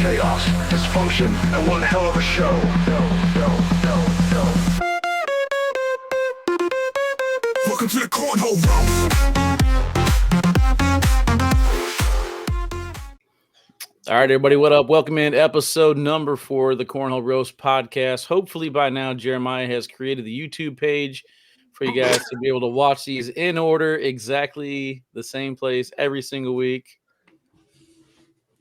chaos, dysfunction, and one hell of a show. Welcome to the Cornhole, bro. All right, everybody, what up? Welcome in episode number 4 of the Cornhole Roast podcast. Hopefully by now, Jeremiah has created the YouTube page for you guys to be able to watch these in order, exactly the same place every single week.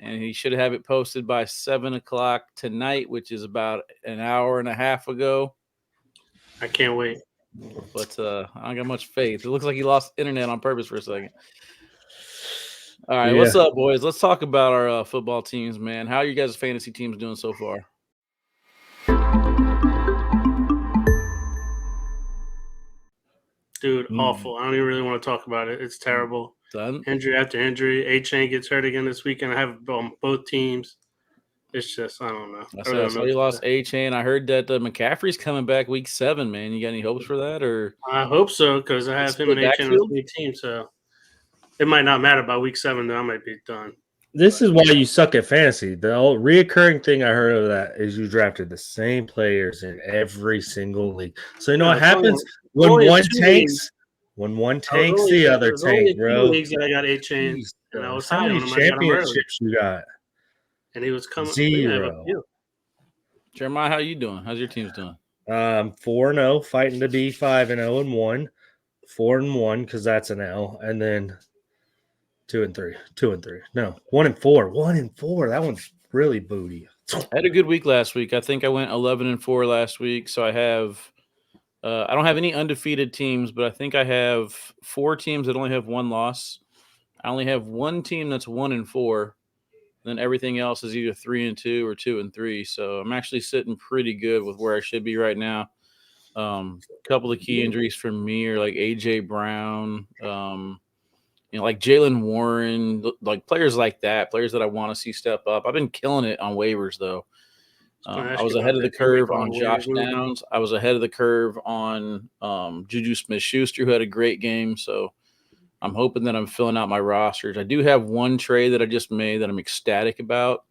And he should have it posted by 7 o'clock tonight, which is about an hour and a half ago. I can't wait. But I don't got much faith. It looks like he lost internet on purpose for a second. All right, What's up, boys? Let's talk about our football teams, man. How are you guys' fantasy teams doing so far? Dude, awful. I don't even really want to talk about it. It's terrible. Done. Injury after injury. A-Chain gets hurt again this weekend. I have both teams. It's just, I don't know. I saw you lost A-Chain. I heard that McCaffrey's coming back week 7, man. You got any hopes for that? Or I hope so, because I have him and A-Chain on the same team, so it might not matter by week 7, though. I might be done. This is why you suck at fantasy. The old reoccurring thing I heard of that is you drafted the same players in every single league. So you know what happens when one tanks? When one tanks, the other tank, bro. Leagues that I got A-Chain, and I was high on him. Championships you got? And he was coming 0. Jeremiah, how you doing? How's your teams doing? 4-0, fighting to be 5-0-1, 4-1 because that's an L, and then 2-3. No, 1-4. 1-4. That one's really booty. I had a good week last week. I think I went 11-4 last week. So I have, I don't have any undefeated teams, but I think I have 4 teams that only have 1 loss. I only have 1 team that's 1-4. Then everything else is either 3-2 or 2-3. So I'm actually sitting pretty good with where I should be right now. A couple of key injuries for me are like AJ Brown, like Jalen Warren, like players like that, players that I want to see step up. I've been killing it on waivers, though. I was ahead of the curve on Josh Downs. I was ahead of the curve on Juju Smith-Schuster, who had a great game. So I'm hoping that I'm filling out my rosters. I do have 1 trade that I just made that I'm ecstatic about.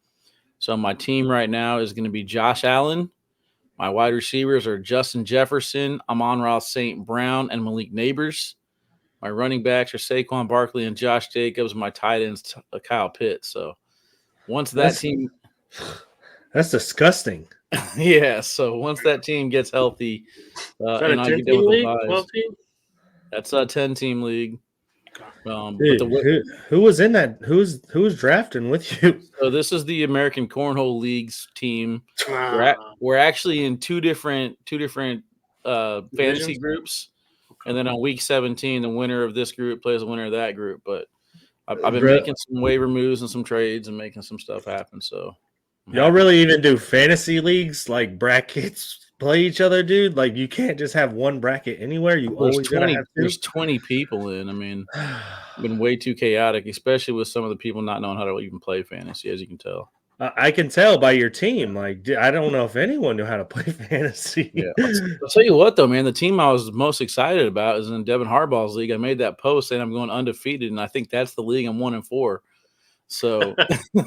So my team right now is going to be Josh Allen. My wide receivers are Justin Jefferson, Amon-Ra St. Brown, and Malik Neighbors. My running backs are Saquon Barkley and Josh Jacobs. My tight ends, Kyle Pitts. So once that team – That's disgusting. Yeah, so once that team gets healthy – Is that a 10-team league? 12-team? That's a 10-team league. Dude, who was in that? Who was drafting with you? So this is the American Cornhole League's team. We're actually in two different fantasy groups. And then on week 17, the winner of this group plays the winner of that group. But I've been making some waiver moves and some trades and making some stuff happen. So y'all really even do fantasy leagues like brackets play each other, dude? Like you can't just have one bracket anywhere. There's 20 people in. I mean, it's been way too chaotic, especially with some of the people not knowing how to even play fantasy, as you can tell. I can tell by your team. Like, I don't know if anyone knew how to play fantasy. Yeah. I'll tell you what, though, man, the team I was most excited about is in Devin Harbaugh's league. I made that post saying I'm going undefeated, and I think that's the league I'm 1-4. So, that's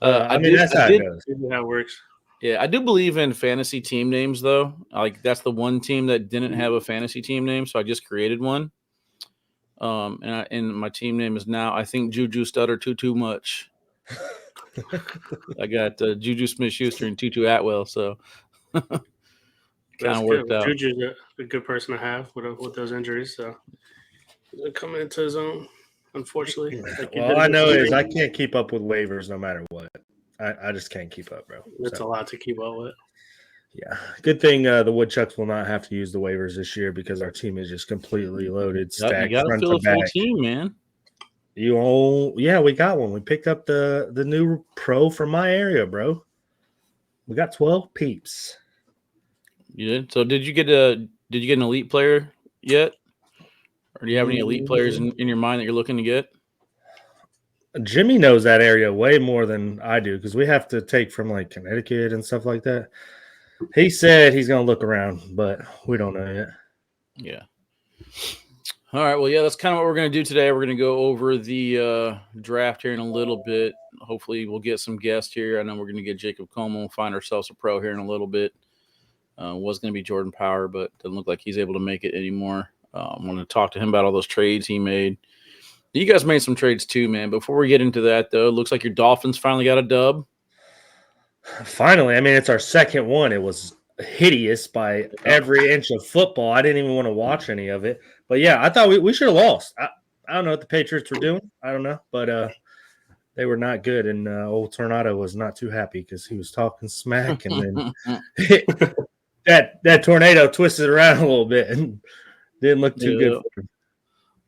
how it goes. How it works. Yeah, I do believe in fantasy team names, though. Like, that's the one team that didn't have a fantasy team name, so I just created one. And my team name is now, I think, Juju Stutter too much. I got Juju Smith-Schuster and Tutu Atwell, so kind of worked out. Juju's a good person to have with those injuries, so he's coming into his own, unfortunately. All I know is I can't keep up with waivers no matter what. I just can't keep up, bro. It's a lot to keep up with. Yeah. Good thing the Woodchucks will not have to use the waivers this year because our team is just completely loaded, stacked. You got to fill a full team, man. We got one. We picked up the new pro from my area, bro. We got 12 peeps. You did? So did you get an elite player yet? Or do you have any elite players in your mind that you're looking to get? Jimmy knows that area way more than I do because we have to take from like Connecticut and stuff like that. He said he's going to look around, but we don't know yet. Yeah. All right. Well, yeah, that's kind of what we're going to do today. We're going to go over the draft here in a little bit. hopefully we'll get some guests here. I know we're going to get Jacob Coleman. We'll find ourselves a pro here in a little bit. Was going to be Jordan Power, but doesn't look like he's able to make it anymore. I want to talk to him about all those trades he made. You guys made some trades too, man. Before we get into that, though, it looks like your Dolphins finally got a dub. Finally, I mean, it's our second one. It was hideous by every inch of football. I didn't even want to watch any of it. But yeah, I thought we should have lost. I don't know what the Patriots were doing. I don't know, but they were not good. And old Tornado was not too happy because he was talking smack, and then that tornado twisted around a little bit and didn't look too good for him.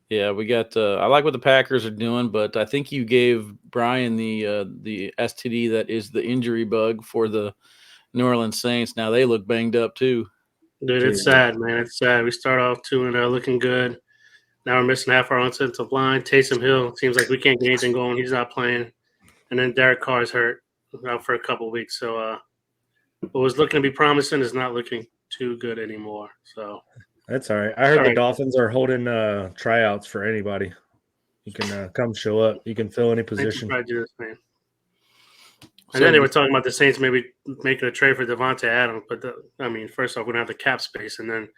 Yeah, we got. I like what the Packers are doing, but I think you gave Brian the STD that is the injury bug for the New Orleans Saints. Now they look banged up too. Dude, it's sad, man. It's sad. We start off 2-0, looking good. Now we're missing half our offensive line. Taysom Hill seems like we can't get anything going. He's not playing, and then Derek Carr is hurt out for a couple of weeks. So what was looking to be promising is not looking too good anymore. So. That's all right. I heard the Dolphins are holding tryouts for anybody. You can come show up. You can fill any position. And then they were talking about the Saints maybe making a trade for Devontae Adams. But, first off, we don't have the cap space. And then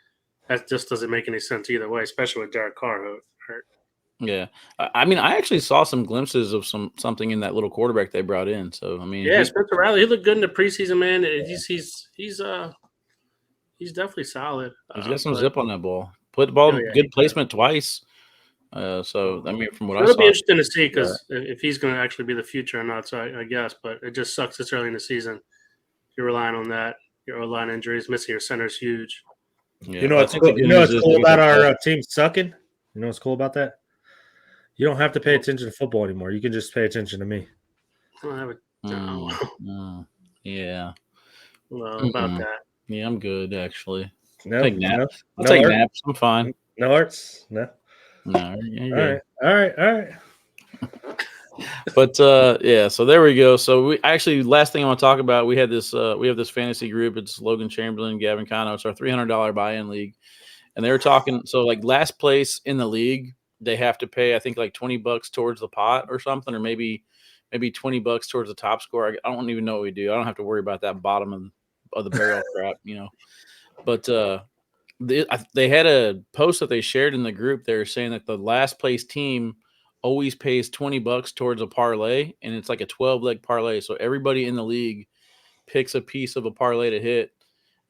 that just doesn't make any sense either way, especially with Derek Carr hurt. Yeah. I mean, I actually saw some glimpses of something in that little quarterback they brought in. So, I mean. Yeah, Spencer Rattler, he looked good in the preseason, man. He's definitely solid. He's got some zip on that ball. Put the ball in good placement twice. So, I mean, from what I saw. It'll be interesting to see because if he's going to actually be the future or not, so I guess. But it just sucks this early in the season. You're relying on that. Your O-line injuries, missing your center is huge. Yeah, you know what's cool about our team sucking? You know what's cool about that? You don't have to pay attention to football anymore. You can just pay attention to me. I don't have a yeah. Well, about that. Yeah, I'm good actually. No, take naps. No, I'll take naps. I'm fine. No hearts? No. No. All right. But so there we go. So we actually last thing I want to talk about, we have this fantasy group. It's Logan Chamberlain, Gavin Cano. It's our $300 buy-in league. And they were talking, so like last place in the league, they have to pay, I think, like $20 towards the pot or something, or maybe $20 towards the top score. I don't even know what we do. I don't have to worry about that bottom of the barrel crap, But they had a post that they shared in the group. They were saying that the last place team always pays $20 towards a parlay, and it's like a 12-leg parlay. So everybody in the league picks a piece of a parlay to hit.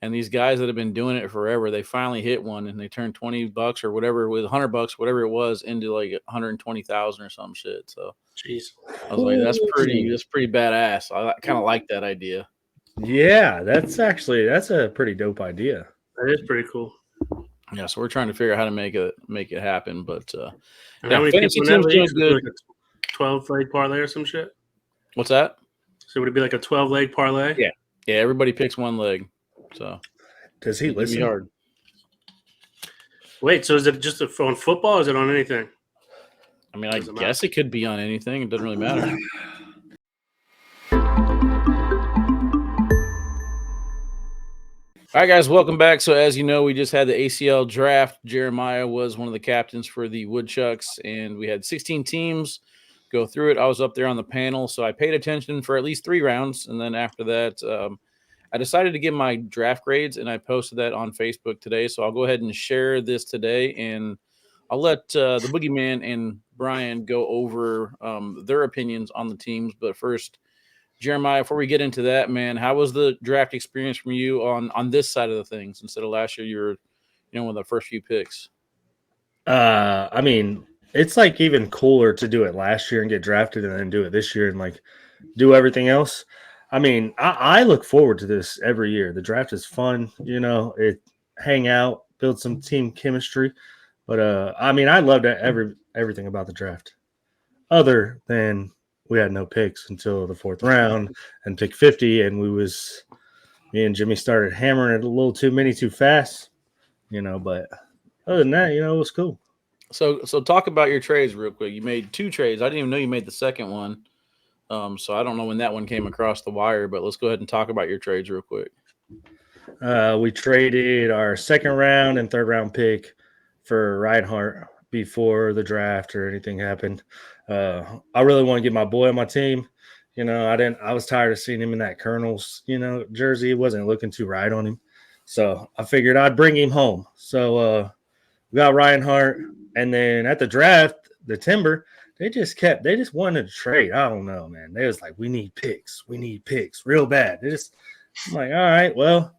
And these guys that have been doing it forever, they finally hit one, and they turned $20 or whatever, with $100, whatever it was, into like 120,000 or some shit. So, jeez, I was like, that's pretty badass. I kind of like that idea. Yeah, that's a pretty dope idea. That is pretty cool. Yeah, so we're trying to figure out how to make it happen. But how many fantasy people in that team's league? doing good. Like a 12-leg parlay or some shit? What's that? So would it be like a 12-leg parlay? Yeah, everybody picks one leg. So does he listen? Hard. Wait, so is it just on football or is it on anything? I mean, I guess it could be on anything. It doesn't really matter. All right, guys, welcome back. So as you know, we just had the ACL draft. Jeremiah was one of the captains for the Woodchucks, and we had 16 teams go through it. I was up there on the panel, so I paid attention for at least 3 rounds. And then after that, I decided to give my draft grades, and I posted that on Facebook today. So I'll go ahead and share this today, and I'll let the Boogeyman and Brian go over their opinions on the teams. But first, Jeremiah, before we get into that, man, how was the draft experience from you on this side of the things? Instead of last year, you were, one of the first few picks. I mean, it's like even cooler to do it last year and get drafted and then do it this year and like do everything else. I mean, I look forward to this every year. The draft is fun, hang out, build some team chemistry. But I mean, I loved everything about the draft, other than we had no picks until the 4th round and pick 50, and me and Jimmy started hammering it a little too many too fast, But other than that, it was cool. So talk about your trades real quick. You made 2 trades. I didn't even know you made the second one. So I don't know when that one came across the wire, but let's go ahead and talk about your trades real quick. We traded our 2nd round and 3rd round pick for Reinhardt before the draft or anything happened. I really want to get my boy on my team, I was tired of seeing him in that Colonel's, jersey. It wasn't looking too right on him. So I figured I'd bring him home. So we got Ryan Hart. And then at the draft, the Timber, they just wanted to trade. I don't know, man. They was like, we need picks real bad. I'm like, all right, well,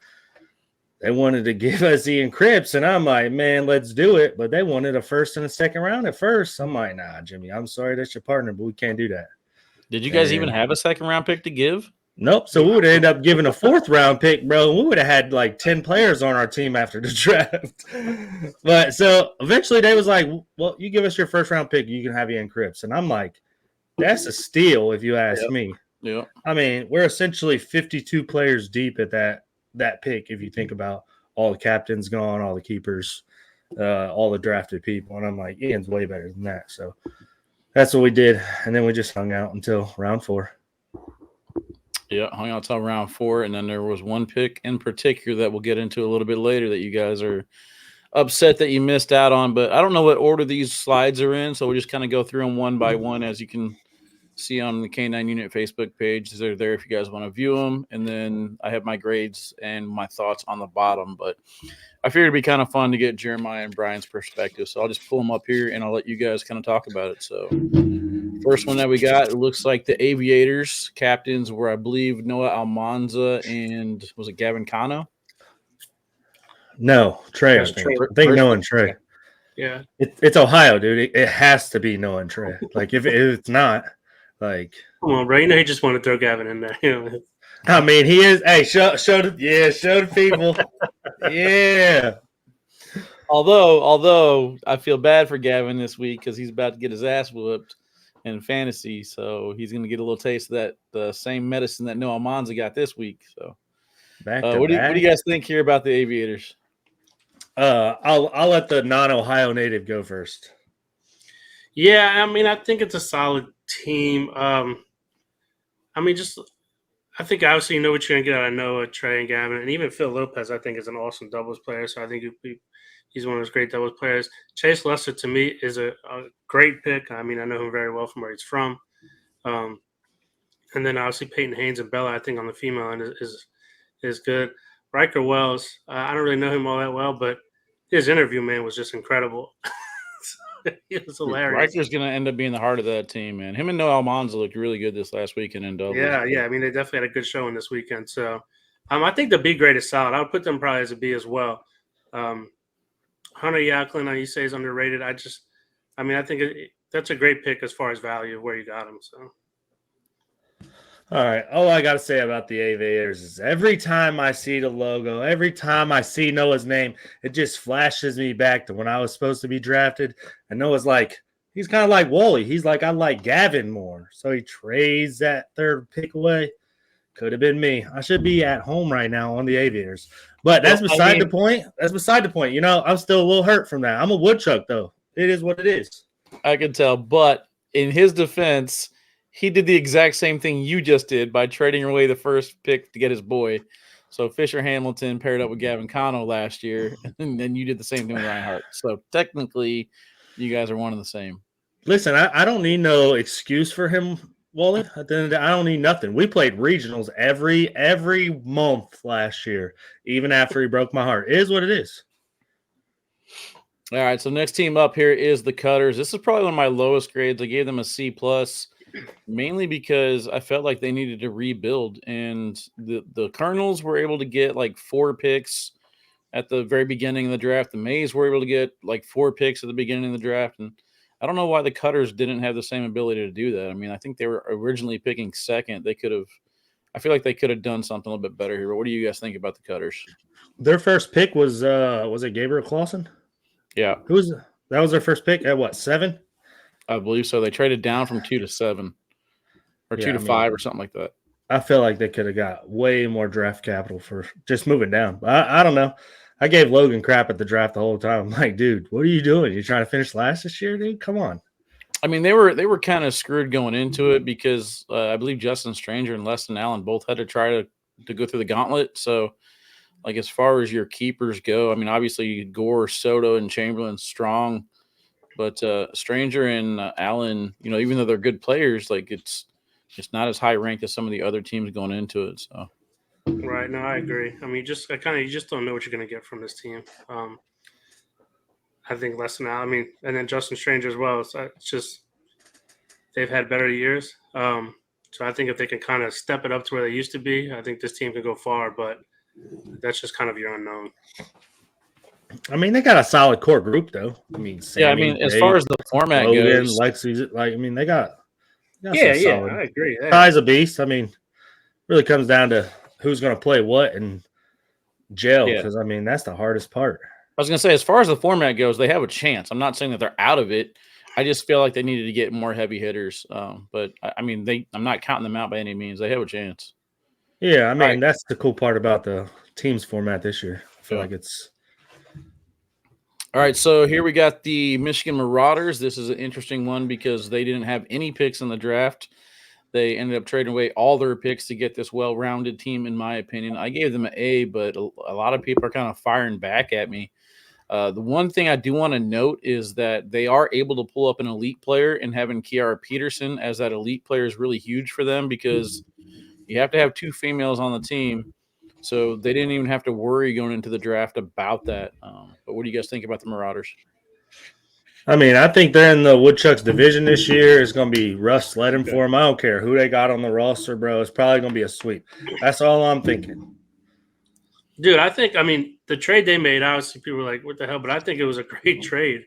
they wanted to give us Ian Cripps, and I'm like, man, let's do it. But they wanted a first and a second round at first. I'm like, nah, Jimmy, I'm sorry, that's your partner, but we can't do that. Did you guys even have a second round pick to give? Nope. So we would end up giving a fourth round pick, bro. We would have had like 10 players on our team after the draft. But so eventually they was like, well, you give us your first round pick, you can have Ian Cripps. And I'm like, that's a steal if you ask me. Yeah. I mean, we're essentially 52 players deep at that pick if you think about all the captains gone, all the keepers, all the drafted people. And I'm like, Ian's way better than that. So that's what we did. And then we just hung out until round 4. Yeah, hung out till round 4, and then there was one pick in particular that we'll get into a little bit later that you guys are upset that you missed out on. But I don't know what order these slides are in, so we'll just kind of go through them one by one, as you can see on the K9 Unit Facebook page. They're there if you guys want to view them, and then I have my grades and my thoughts on the bottom. But I figured it'd be kind of fun to get Jeremiah and Brian's perspective, so I'll just pull them up here, and I'll let you guys kind of talk about it. So first one that we got, it looks like the Aviators captains were, I believe, Noah Almanza and was it Gavin Cano? No, Trey. I That's think Trey. Noah and Trey. Yeah. It's Ohio, dude. It has to be Noah and Trey. Like if it's not, like Come on, bro. You know he just want to throw Gavin in there. I mean, he is. Hey, show the people. Yeah. Although I feel bad for Gavin this week because he's about to get his ass whooped in fantasy, so he's going to get a little taste of that the same medicine that Noah Almanza got this week. So, what do you guys think here about the Aviators? I'll let the non-Ohio native go first. Yeah, I mean, I think it's a solid team. I think obviously you know what you're going to get out of Noah, Trey, and Gavin, and even Phil Lopez. I think is an awesome doubles player. So I think he's one of those great doubles players. Chase Lester to me is a great pick. I mean, I know him very well from where he's from. And then obviously Peyton Haynes and Bella, I think on the female end is good. Riker Wells, I don't really know him all that well, but his interview, man, was just incredible. It was hilarious. Riker's going to end up being the heart of that team, man. Him and Noah Almanza looked really good this last weekend in doubles. Yeah. I mean, they definitely had a good showing this weekend. So I think the B grade is solid. I would put them probably as a B as well. Hunter Yacklin, you say is underrated. I think that's a great pick as far as value of where you got him. So. All right. All I got to say about the Aviators is every time I see the logo, every time I see Noah's name, it just flashes me back to when I was supposed to be drafted. And Noah's like, he's kind of like Wally. He's like, I like Gavin more. So he trades that third pick away. Could have been me. I should be at home right now on the Aviators. But that's beside the point. That's beside the point. I'm still a little hurt from that. I'm a woodchuck, though. It is what it is. I can tell. But in his defense, he did the exact same thing you just did by trading away the first pick to get his boy. So Fisher Hamilton paired up with Gavin Cano last year, and then you did the same thing with Ryan Hart. So technically, you guys are one and the same. Listen, I don't need no excuse for him, Wally. At the end of the day, I don't need nothing. We played regionals every month last year, even after he broke my heart. It is what it is. All right, so next team up here is the Cutters. This is probably one of my lowest grades. I gave them a C+, mainly because I felt like they needed to rebuild. And the Colonels were able to get like 4 picks at the very beginning of the draft. The Mays were able to get like 4 picks at the beginning of the draft. And I don't know why the Cutters didn't have the same ability to do that. I mean, I think they were originally picking second. I feel like they could have done something a little bit better here. But what do you guys think about the Cutters? Their first pick was it Gabriel Clausen? Yeah. That was their first pick at what, 7? I believe so. They traded down from 2 to 7 or 2 to 5 or something like that. I feel like they could have got way more draft capital for just moving down. I don't know. I gave Logan crap at the draft the whole time. I'm like, dude, what are you doing? You trying to finish last this year, dude? Come on. I mean, they were kind of screwed going into it because I believe Justin Stranger and Leston Allen both had to try to go through the gauntlet. So, like, as far as your keepers go, I mean, obviously Gore, Soto, and Chamberlain strong, but Stranger and Allen, even though they're good players, like It's not as high ranked as some of the other teams going into it. So Right. No, I agree. I mean, you just don't know what you're going to get from this team. I think less than that. I mean, and then Justin Strange as well. So it's just they've had better years. So I think if they can kind of step it up to where they used to be, I think this team can go far. But that's just kind of your unknown. I mean, they got a solid core group, though. I mean, Sammy, as Jay, far as the format Logan, goes, Lexi, I mean, they got Yeah, some yeah, solid. I agree. Yeah. Size of beast. I mean, really comes down to who's going to play what and gel, because I mean that's the hardest part. I was going to say, as far as the format goes, they have a chance. I'm not saying that they're out of it. I just feel like they needed to get more heavy hitters. But I mean, I'm not counting them out by any means. They have a chance. Yeah, I mean, Right. that's the cool part about the teams format this year. I feel like it's all right. So here we got the Michigan Marauders. This is an interesting one because they didn't have any picks in the draft. They ended up trading away all their picks to get this well-rounded team, in my opinion. I gave them an A, but a lot of people are kind of firing back at me. The one thing I do want to note is that they are able to pull up an elite player, and having Kiara Peterson as that elite player is really huge for them because you have to have 2 females on the team. So they didn't even have to worry going into the draft about that. But what do you guys think about the Marauders? I mean, I think they're in the Woodchucks division this year. It's going to be rough sledding for them. I don't care who they got on the roster, bro. It's probably going to be a sweep. That's all I'm thinking. Dude, I mean, the trade they made, obviously people were like, what the hell? But I think it was a great trade.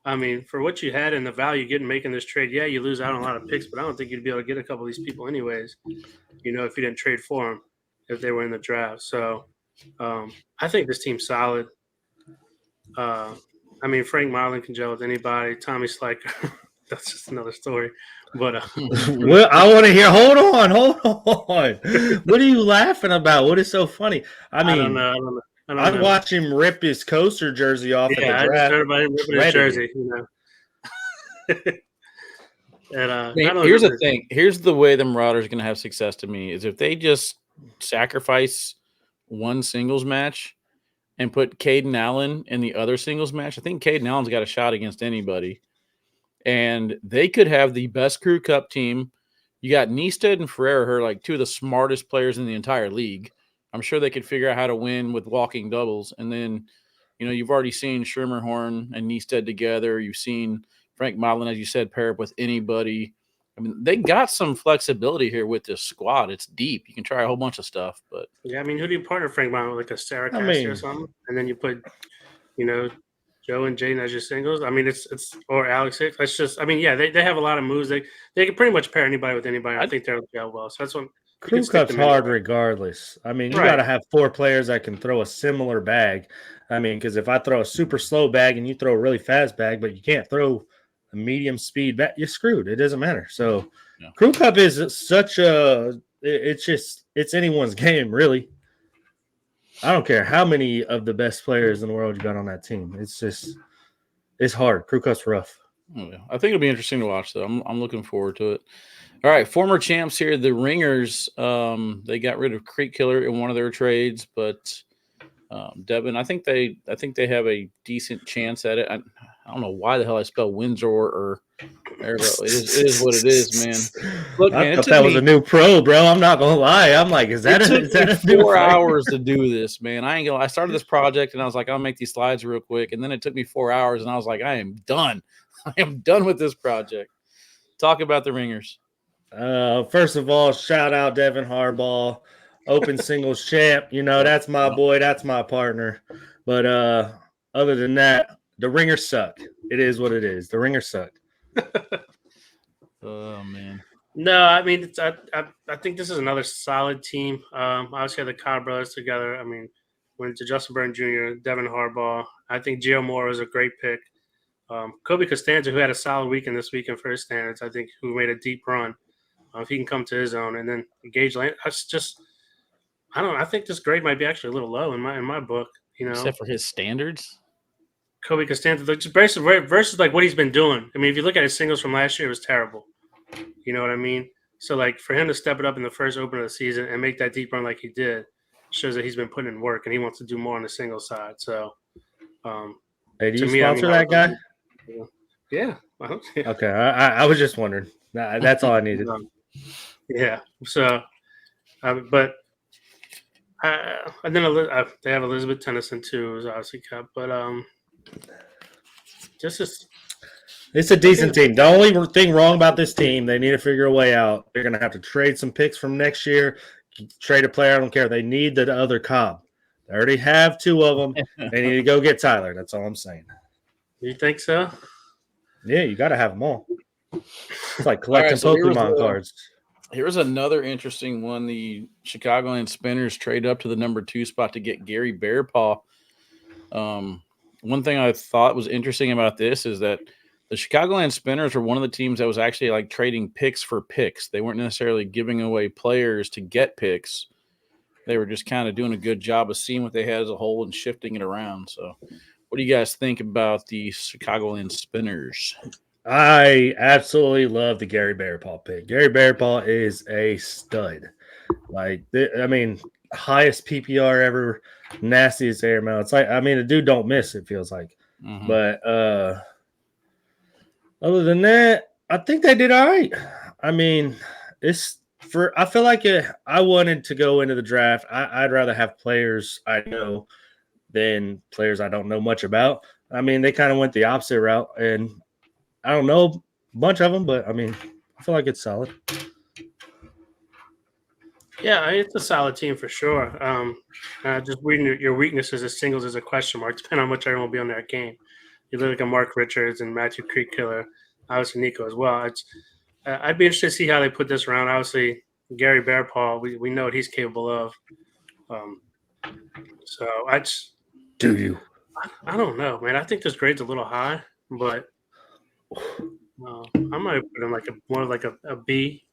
I mean, for what you had and the value you get in making this trade, yeah, you lose out on a lot of picks, but I don't think you'd be able to get a couple of these people anyways, if you didn't trade for them, if they were in the draft. So I think this team's solid. I mean, Frank Marlin can gel with anybody. Tommy Sliker, that's just another story. But well, I want to hear. Hold on. What are you laughing about? What is so funny? I mean, I don't know. I'd watch him rip his coaster jersey off at the draft. I just heard about him ripping his jersey. And here's the thing. Here's the way the Marauders are going to have success to me is if they just sacrifice one singles match and put Caden Allen in the other singles match. I think Caden Allen's got a shot against anybody. And they could have the best Crew Cup team. You got Neisted and Ferreira, who are like 2 of the smartest players in the entire league. I'm sure they could figure out how to win with walking doubles. And then, you've already seen Schermerhorn and Neisted together. You've seen Frank Modlin, as you said, pair up with anybody. I mean, they got some flexibility here with this squad. It's deep. You can try a whole bunch of stuff. But yeah, I mean, who do you partner Frank Modlin with? Like a Sarah Cassie or something? And then you put, Joe and Jaden as your singles. I mean, it's or Alex Hicks. That's just. I mean, yeah, they have a lot of moves. They can pretty much pair anybody with anybody. I think they'll gel well. So that's what Crew Cup's hard regardless. I mean, you got to have 4 players that can throw a similar bag. I mean, because if I throw a super slow bag and you throw a really fast bag, but you can't throw a medium speed bag, you're screwed. It doesn't matter. So, Crew Cup is such a. It's anyone's game, really. I don't care how many of the best players in the world you got on that team. It's hard. Crew Cup's rough. Oh, yeah. I think it'll be interesting to watch, though. I'm looking forward to it. All right, former champs here, the Ringers. They got rid of Creek Killer in one of their trades, but Devin, I think they have a decent chance at it. I don't know why the hell I spell Windsor or there. It is what it is, man. Look, I thought that was a new pro, bro. I'm not gonna lie. I'm like, is that a 4 hours to do this, man? I ain't gonna. I started this project and I was like, I'll make these slides real quick, and then it took me 4 hours, and I was like, I am done. I am done with this project. Talk about the Ringers. First of all, shout out Devin Harbaugh, open singles champ. That's my boy. That's my partner. But other than that, the Ringers suck. It is what it is. The Ringers suck. Oh, man. No, I mean, I think this is another solid team. Obviously, had the Cobb brothers together. I mean, went to Justin Burton Jr., Devin Harbaugh. I think Gio Moore was a great pick. Kobe Costanza, who had a solid weekend this weekend for his standards, I think, who made a deep run. If he can come to his own, and then Gage Land, I don't know. I think this grade might be actually a little low in my book. Except for his standards. Kobe Costanza, versus like what he's been doing. I mean, if you look at his singles from last year, it was terrible. You know what I mean? So like for him to step it up in the first opener of the season and make that deep run like he did shows that he's been putting in work and he wants to do more on the single side. So, hey, do you sponsor that guy? Yeah. Okay, I was just wondering. That's all I needed. Yeah. So, but and then they have Elizabeth Tennyson too, who's obviously kept. But just as It's a I think decent team. The only thing wrong about this team, they need to figure a way out. They're going to have to trade some picks from next year, trade a player. I don't care. They need the other Cobb. They already have two of them. They need to go get Tyler. That's all I'm saying. you think so? Yeah, you got to have them all. It's like All right, collecting so Pokemon cards. Here's another interesting one. The Chicagoland Spinners trade up to the number 2 spot to get Gary Bearpaw. One thing I thought was interesting about this is that the Chicagoland Spinners were one of the teams that was actually like trading picks for picks. They weren't necessarily giving away players to get picks. They were just kind of doing a good job of seeing what they had as a whole and shifting it around. So, what do you guys think about the Chicagoland Spinners? I absolutely love the Gary Bearpaw pick. Gary Bearpaw is a stud. Highest PPR ever, nastiest air mail. It's like, the dude don't miss, it feels like. Mm-hmm. But other than that, I think they did all right. I feel like I wanted to go into the draft. I'd rather have players I know than players I don't know much about. They kind of went the opposite route, and I don't know a bunch of them, but I feel like it's solid. Yeah, it's a solid team for sure. Just reading your weaknesses as singles is a question mark, depending on how much everyone will be on that game. You look at Mark Richards and Matthew Creek Killer, obviously Nico as well. I'd be interested to see how they put this around. Obviously, Gary Bearpaw, we know what he's capable of. Do you? I don't know, man. I think this grade's a little high, but I might put him more like a B.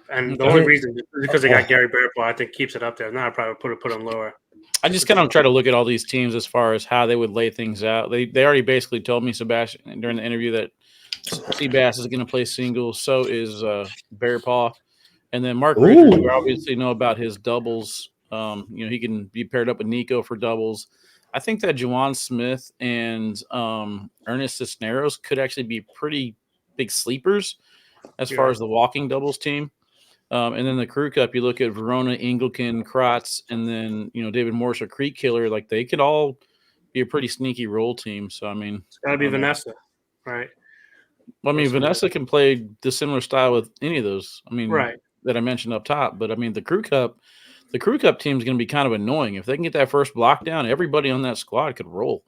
And the only reason is because they got Gary Bearpaw, I think keeps it up there. Now I probably put him lower. I just kind of try to look at all these teams as far as how they would lay things out. They already basically told me, Sebastian, during the interview that Seabass is going to play singles. So is Bearpaw. And then Mark Richards, we obviously know about his doubles. He can be paired up with Nico for doubles. I think that Juwan Smith and Ernest Cisneros could actually be pretty big sleepers as far as the walking doubles team. And then the Crew Cup, you look at Verona, Ingleton, Kratz, and then, David Morse or Creek Killer. Like, they could all be a pretty sneaky role team. So, it's got to be Vanessa, right? Well, Vanessa can play the similar style with any of those. Right. That I mentioned up top. But, the Crew Cup team is going to be kind of annoying. If they can get that first block down, everybody on that squad could roll.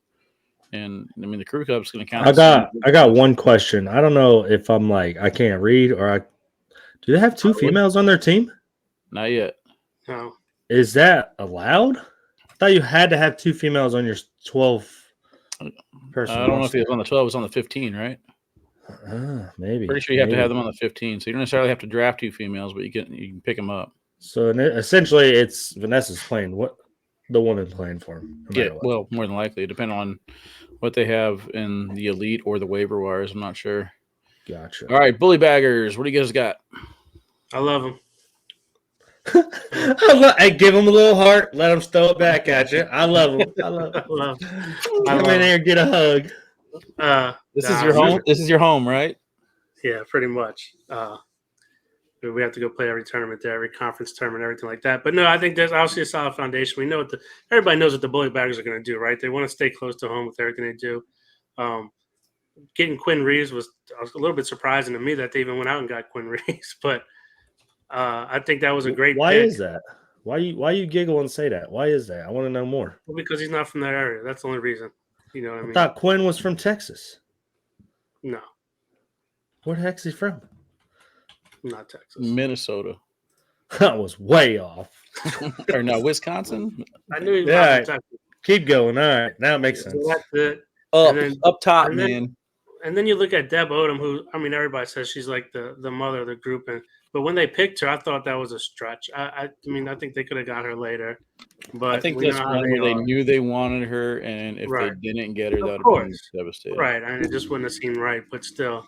And, the Crew Cup is going to kind of – I got one question. I don't know if I'm I can't read or do they have two females on their team? Not yet. No. Is that allowed? I thought you had to have two females on your 12 person. I don't know if it was on the 12, it was on the 15, right? Maybe. Pretty sure you have to have them on the 15. So you don't necessarily have to draft two females, but you can pick them up. So essentially it's Vanessa's playing the woman playing for him. Yeah, well, more than likely, depending on what they have in the elite or the waiver wires. I'm not sure. Gotcha. All right, bully baggers. What do you guys got? I love them. I give them a little heart. Let them throw it back at you. I love them. I love them. Come in there and get a hug. This is your home. This is your home, right? Yeah, pretty much. We have to go play every tournament there, every conference tournament, everything like that. But no, I think there's obviously a solid foundation. We know everybody knows what the bully baggers are going to do, right? They want to stay close to home with everything they do. Getting Quinn Reeves was a little bit surprising to me that they even went out and got Quinn Reeves, but I think that was a great Why pick. is that? Why you giggle and say that? Why is that? I want to know more. Well, because he's not from that area. That's the only reason. You know what I mean? I thought Quinn was from Texas. No. Where the heck is he from? Not Texas. Minnesota. That was way off. Or no, Wisconsin? I knew he was from Texas. Keep going. All right. Now it makes sense. So that's it. Up top, man. And then you look at Deb Odom, who, everybody says she's like the mother of the group. But when they picked her, I thought that was a stretch. I think they could have got her later. But I think that's one where they knew they wanted her, and if they didn't get her, that would have been devastating. Right, and it just wouldn't have seemed right. But still,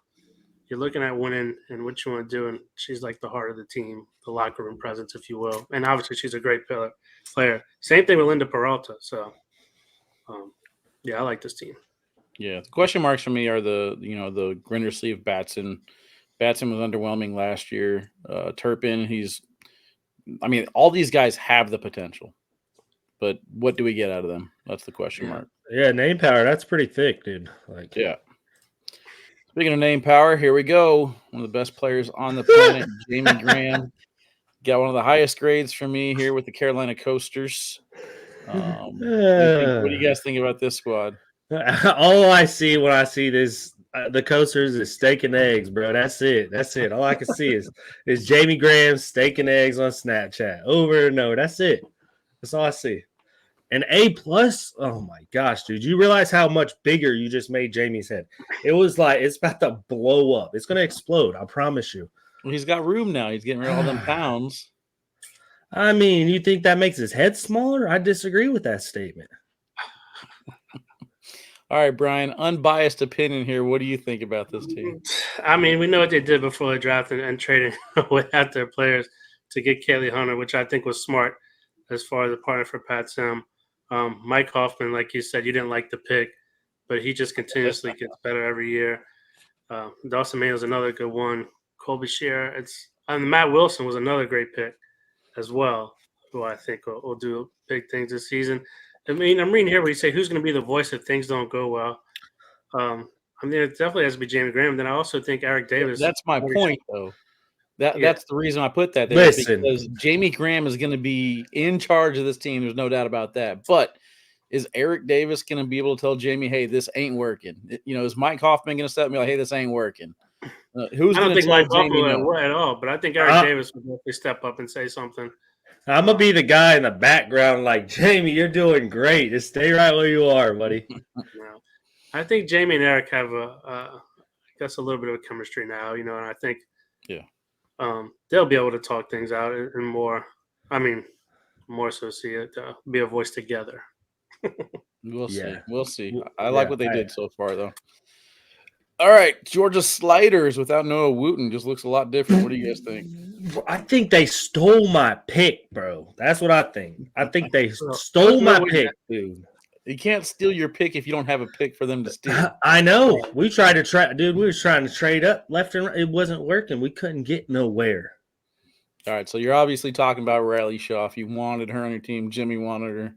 you're looking at winning and what you want to do, and she's like the heart of the team, the locker room presence, if you will. And obviously, she's a great player. Same thing with Linda Peralta. So, yeah, I like this team. Yeah, the question marks for me are the Grindersleeve, Batson, Batson was underwhelming last year. Turpin, all these guys have the potential, but what do we get out of them? That's the question mark. Yeah, name power. That's pretty thick, dude. Like, yeah. Speaking of name power, here we go. One of the best players on the planet, Jamie Graham. Got one of the highest grades for me here with the Carolina Coasters. What do you guys think about this squad? All I see when I see this, the Coasters is steak and eggs, bro. That's it. All I can see is Jamie Graham steak and eggs on Snapchat over and over. That's it. That's all I see. An A+. Oh my gosh, dude! You realize how much bigger you just made Jamie's head? It was like it's about to blow up. It's gonna explode. I promise you. Well, he's got room now. He's getting rid of all them pounds. I mean, you think that makes his head smaller? I disagree with that statement. All right, Brian, unbiased opinion here. What do you think about this team? I mean, we know what they did before the draft and trading away out their players to get Kelly Hunter, which I think was smart as far as a partner for Pat Sim. Mike Hoffman, like you said, you didn't like the pick, but he just continuously gets better every year. Dawson Mayo is another good one. Colby Shear, Matt Wilson was another great pick as well, who I think will do big things this season. I mean, I'm reading here where you say who's going to be the voice if things don't go well. I mean, it definitely has to be Jamie Graham. Then I also think Eric Davis. That's my point, though. That's the reason I put that there. Listen. Because Jamie Graham is going to be in charge of this team. There's no doubt about that. But is Eric Davis going to be able to tell Jamie, hey, this ain't working? Is Mike Hoffman going to step and be like, hey, this ain't working? Who's I don't going to think tell Mike Hoffman Jamie will at all, but I think Eric Davis would definitely step up and say something. I'm gonna be the guy in the background, like Jamie. You're doing great. Just stay right where you are, buddy. I think Jamie and Eric have I guess a little bit of chemistry now, and I think they'll be able to talk things out and more. I mean, more so see it be a voice together. We'll see. We'll see. I like what they did so far, though. All right, Georgia Sliders without Noah Wooten just looks a lot different. What do you guys think? I think they stole my pick, bro. That's what I think. I think they stole my pick, dude. You can't steal your pick if you don't have a pick for them to steal. I know. We tried to try, dude. We were trying to trade up left and right. It wasn't working. We couldn't get nowhere. All right, so you're obviously talking about Riley Shaw. If you wanted her on your team, Jimmy wanted her.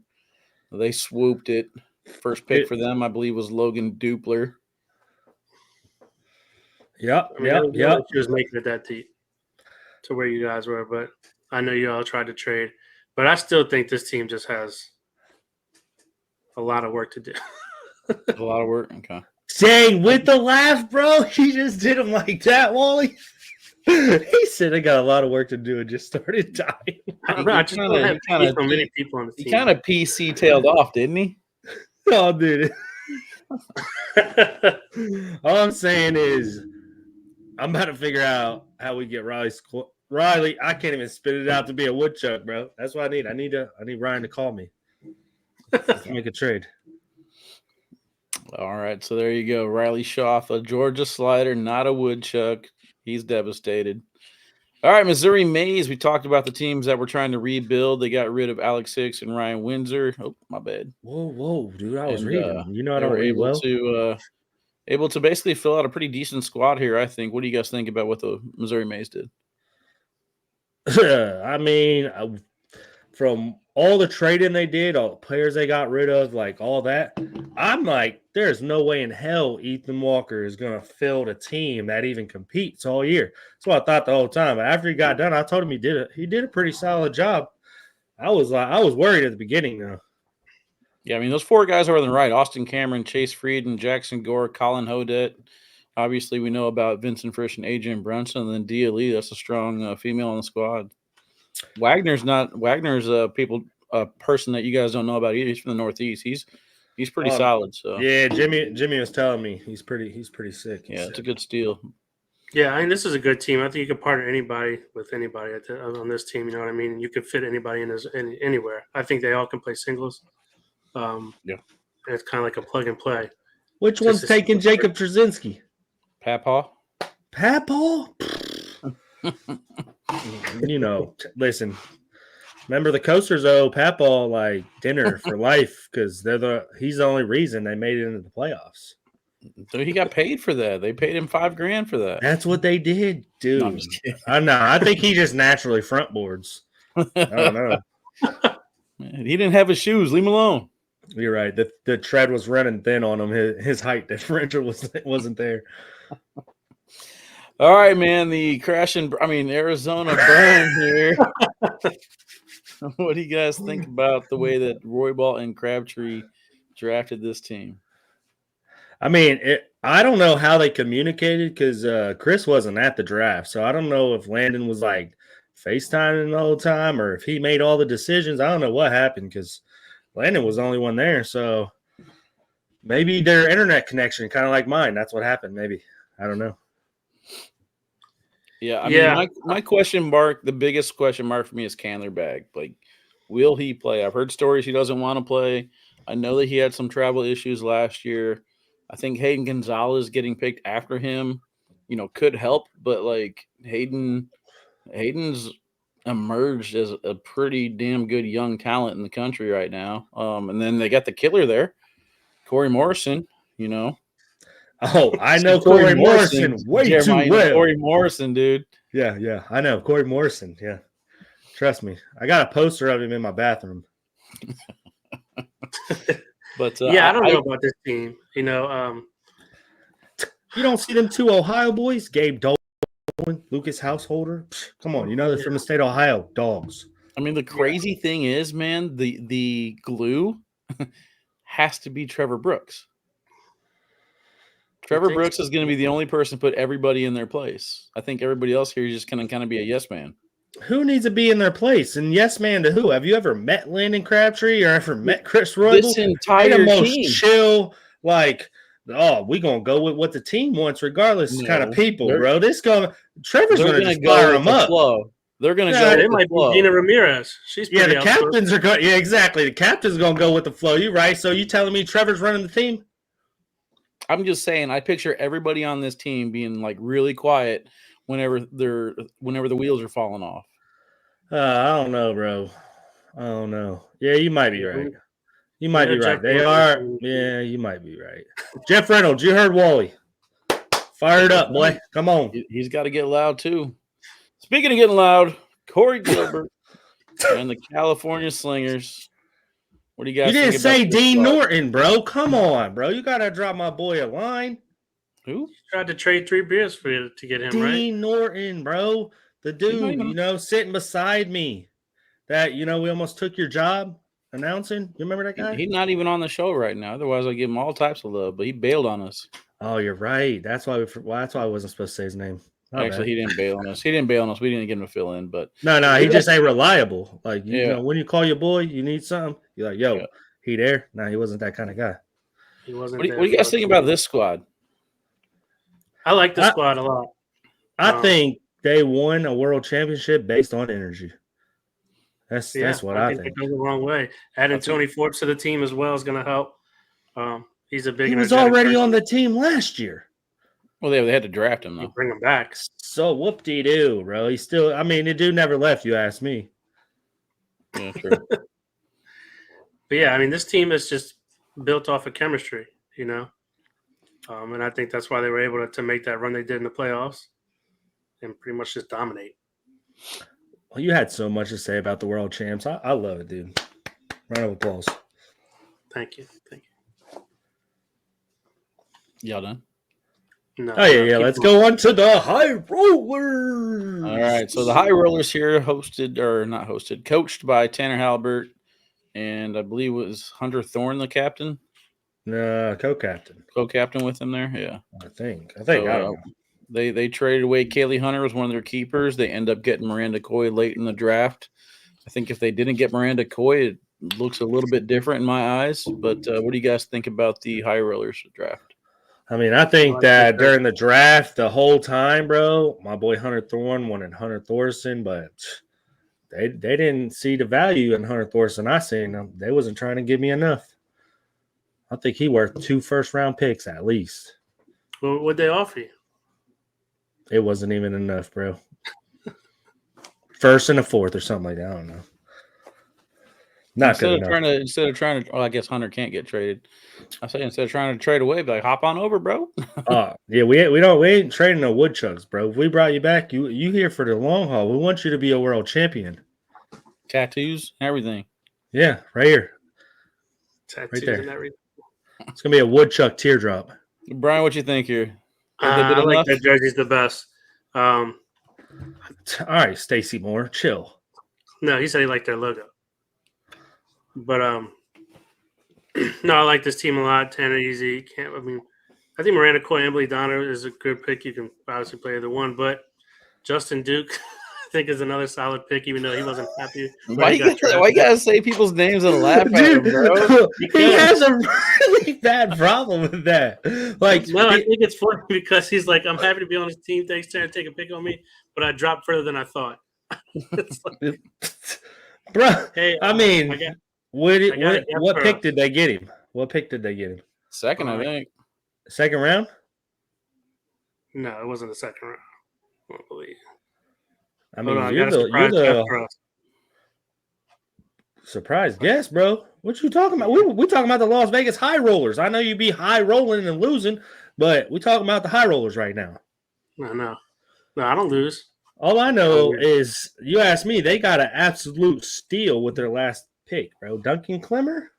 They swooped it. First pick for them, I believe, was Logan Dupler. Yep. She was making it that deep to where you guys were, but I know you all tried to trade. But I still think this team just has a lot of work to do. A lot of work? Okay. Dang, with the laugh, bro. He just did him like that, Wally. He said I got a lot of work to do and just started dying. I just don't have so many people on the team. He kind of PC tailed off, didn't he? Oh, dude. All I'm saying is I'm about to figure out how we get Riley. I can't even spit it out to be a woodchuck, bro. That's what I need. I need Ryan to call me. Let's make a trade. All right, so there you go. Riley Shaw, a Georgia Slider, not a woodchuck. He's devastated. All right, Missouri Mays. We talked about the teams that were trying to rebuild. They got rid of Alex Hicks and Ryan Windsor. Oh, my bad. Whoa, dude! I was reading. I don't were read able to basically fill out a pretty decent squad here, I think. What do you guys think about what the Missouri Mays did? I mean, from all the trading they did, all the players they got rid of, like all that, I'm like, there's no way in hell Ethan Walker is going to fill the team that even competes all year. That's what I thought the whole time. But after he got done, I told him he did a pretty solid job. I was worried at the beginning, though. Yeah, I mean, those four guys are on the right. Austin Cameron, Chase Frieden, Jackson Gore, Colin Hodett. Obviously, we know about Vincent Frisch and Adrian Brunson. And then Dia Lee, that's a strong female on the squad. Wagner's a person that you guys don't know about either. He's from the Northeast. He's pretty solid. So yeah, Jimmy was telling me he's pretty sick. Yeah, it's a good steal. Yeah, I mean, this is a good team. I think you could partner anybody with anybody on this team. You know what I mean? You could fit anybody in anywhere. I think they all can play singles. Yeah, and it's kind of like a plug and play. Which one's taking Jacob Trzynski? Papaw. Listen. Remember the Coasters owe Papaw like dinner for life because he's the only reason they made it into the playoffs. So he got paid for that. They paid him $5,000 for that. That's what they did, dude. No, I'm just kidding. I know. I think he just naturally front boards. I don't know. He didn't have his shoes. Leave him alone. You're right. The tread was running thin on him. His height differential wasn't there. All right, man. The Arizona burn here. What do you guys think about the way that Roybal and Crabtree drafted this team? I mean, I don't know how they communicated because Chris wasn't at the draft. So I don't know if Landon was like FaceTiming the whole time or if he made all the decisions. I don't know what happened because Landon was the only one there. So maybe their internet connection, kind of like mine. That's what happened. Maybe. I don't know. Yeah, I mean, my question mark, the biggest question mark for me is Candlerbag. Like, will he play? I've heard stories he doesn't want to play. I know that he had some travel issues last year. I think Hayden Gonzalez getting picked after him, could help. But like Hayden's emerged as a pretty damn good young talent in the country right now. And then they got the killer there, Corey Morrison. Oh, I know Corey Morrison way Jeremiah, too well. Corey Morrison, dude. Yeah, I know Corey Morrison. Yeah, trust me, I got a poster of him in my bathroom. But I don't know about this team. You don't see them two Ohio boys, Gabe Dolan, Lucas Householder. Come on, they're from the state of Ohio, dogs. I mean, the crazy thing is, man, the glue has to be Trevor Brooks. Trevor Brooks is going to be the only person to put everybody in their place. I think everybody else here is just going to kind of be a yes man. Who needs to be in their place? And yes man to who? Have you ever met Landon Crabtree or ever met Chris Roybal? This entire team. Chill, like, we going to go with what the team wants regardless kind of people, bro. Trevor's going to just fire them up. They're going to go. It might be Gina Ramirez. She's the captains are going. Yeah, exactly. The captain's going to go with the flow. You right? So you telling me Trevor's running the team? I'm just saying. I picture everybody on this team being like really quiet whenever the wheels are falling off. I don't know, bro. I don't know. Yeah, you might be right. You might be right. They are. Yeah, you might be right. Jeff Reynolds, you heard Wally. Fired up, boy. Come on. He's got to get loud too. Speaking of getting loud, Corey Gilbert and the California Slingers. What do you guys? You didn't say Dean Norton, bro. Come on, bro. You gotta drop my boy a line. Who? You tried to trade 3 beers for you to get him, right? Dean Norton, bro. The dude, sitting beside me. That we almost took your job announcing. You remember that guy? He's not even on the show right now. Otherwise, I'd give him all types of love. But he bailed on us. Oh, you're right. That's why. That's why I wasn't supposed to say his name. Actually, he didn't bail on us. We didn't get him to fill in. But no, he just ain't reliable. Like when you call your boy, you need something. You're like, yo, he there? No, he wasn't that kind of guy. He wasn't. What do you guys think about this squad? I like the squad a lot. I think they won a world championship based on energy. That's what I think. It goes the wrong way. Adding Tony Forbes to the team as well is going to help. He's a big. He was already on the team last year. Well, they had to draft him, though. Bring him back. So whoop-de-doo, bro. He's still – I mean, the dude never left, you ask me. Yeah, true. But, yeah, I mean, this team is just built off of chemistry, and I think that's why they were able to make that run they did in the playoffs and pretty much just dominate. Well, you had so much to say about the world champs. I love it, dude. Round of applause. Thank you. Y'all done? No, yeah. Let's go on to the High Rollers. All right. So the High Rollers here coached by Tanner Halbert, and I believe it was Hunter Thorne, the captain. No, co-captain. Co-captain with him there, yeah. I think. I don't know. They traded away Kaylee Hunter was one of their keepers. They end up getting Miranda Coy late in the draft. I think if they didn't get Miranda Coy, it looks a little bit different in my eyes. But what do you guys think about the High Rollers draft? I mean, I think that during the draft, the whole time, bro, my boy Hunter Thorne wanted Hunter Thorson, but they didn't see the value in Hunter Thorson. I seen them. They wasn't trying to give me enough. I think he worth 2 first-round picks at least. Well, what'd they offer you? It wasn't even enough, bro. 1st and a 4th or something like that. I don't know. Not good enough. Instead of trying to, well, I guess Hunter can't get traded. I say instead of trying to trade away, be like, hop on over, bro. Yeah, we ain't trading no woodchucks, bro. If we brought you back, you here for the long haul. We want you to be a world champion. Tattoos, everything. Yeah, right here. Tattoos there. and everything. It's gonna be a woodchuck teardrop. Brian, what you think here? Have they I did like enough? that jersey's the best. All right, Stacy Moore, chill. No, he said he liked their logo. But no, I like this team a lot. Tanner Easy. I think Miranda Coy, Emily Donner is a good pick. You can obviously play either one, but Justin Duke, I think, is another solid pick, even though he wasn't happy. Why you gotta say people's names and laugh at them, bro? He has a really bad problem with that. Like, no, I think it's funny because he's like, I'm happy to be on his team. Thanks, Tanner, take a pick on me, but I dropped further than I thought. It's like, bro, hey, I mean, what pick us. did they get him? What pick did they get him? Second, I think. Second round? No, it wasn't the second round. I don't believe. I mean, Hold on, you're I got a surprise the for us. surprise guest, bro. What you talking about? We talking about the Las Vegas high rollers. I know you be high rolling and losing, but we talking about the high rollers right now. No, I don't lose. All I know is you asked me, they got an absolute steal with their last pick, bro. Duncan Clemmer?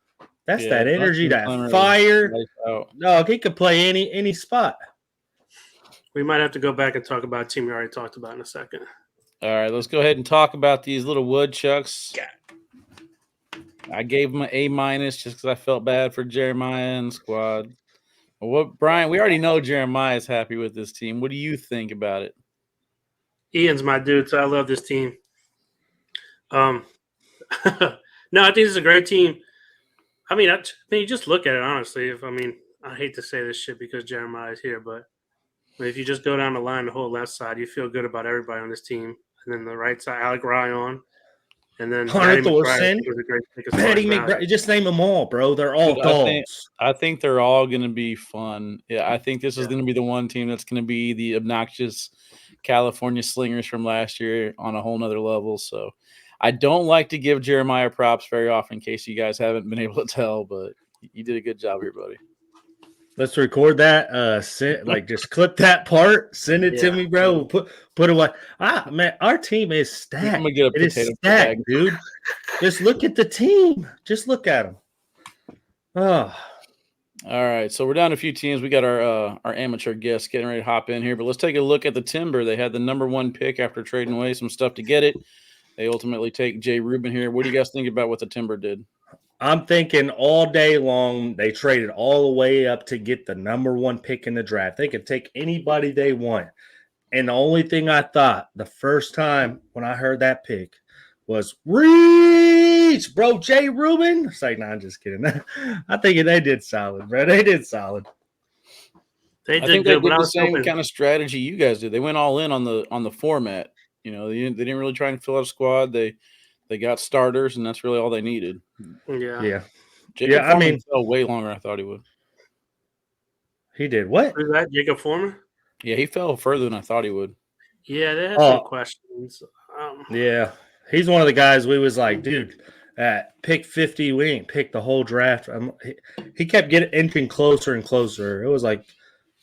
That's that energy, that fire. No, he could play any spot. We might have to go back and talk about a team we already talked about in a second. All right, let's go ahead and talk about these little woodchucks. I gave them an A- just because I felt bad for Jeremiah and the squad. What, Brian? We already know Jeremiah is happy with this team. What do you think about it? Ian's my dude, so I love this team. No, I think it's a great team. I mean, you just look at it honestly. I hate to say this shit because Jeremiah is here, but if you just go down the line, the whole left side, you feel good about everybody on this team. And then the right side, Alec Ryan, and then Hunter Thorson, Patty McBride. Just name them all, bro. They're all dogs. I think they're all going to be fun. Yeah, I think this is going to be the one team that's going to be the obnoxious California Slingers from last year on a whole nother level. So I don't like to give Jeremiah props very often, in case you guys haven't been able to tell, but you did a good job here, buddy. Let's record that. Just clip that part. Send it to me, bro. Put it away. Man, our team is stacked. I'm gonna get a potato stacked, dude. Just look at the team. Just look at them. Oh. All right, so we're down to a few teams. We got our amateur guests getting ready to hop in here, but let's take a look at the Timber. They had the number one pick after trading away some stuff to get it. They ultimately take Jay Rubin here. What do you guys think about what the Timber did? I'm thinking all day long they traded all the way up to get the number one pick in the draft. They could take anybody they want. And the only thing I thought the first time when I heard that pick was reach, bro, Jay Rubin. It's like, nah, I'm just kidding. I think they did solid, bro. They did solid. I think they did the same kind of strategy you guys did. They went all in on the format. You know, they didn't really try and fill out a squad. They got starters, and that's really all they needed. Yeah. Jacob Coleman fell way longer than I thought he would. He did what? Who's that? Jacob Foreman? Yeah, he fell further than I thought he would. Yeah, they had some questions. Yeah, he's one of the guys we was like, dude, at pick 50, we ain't picked the whole draft. He kept inching closer and closer. It was like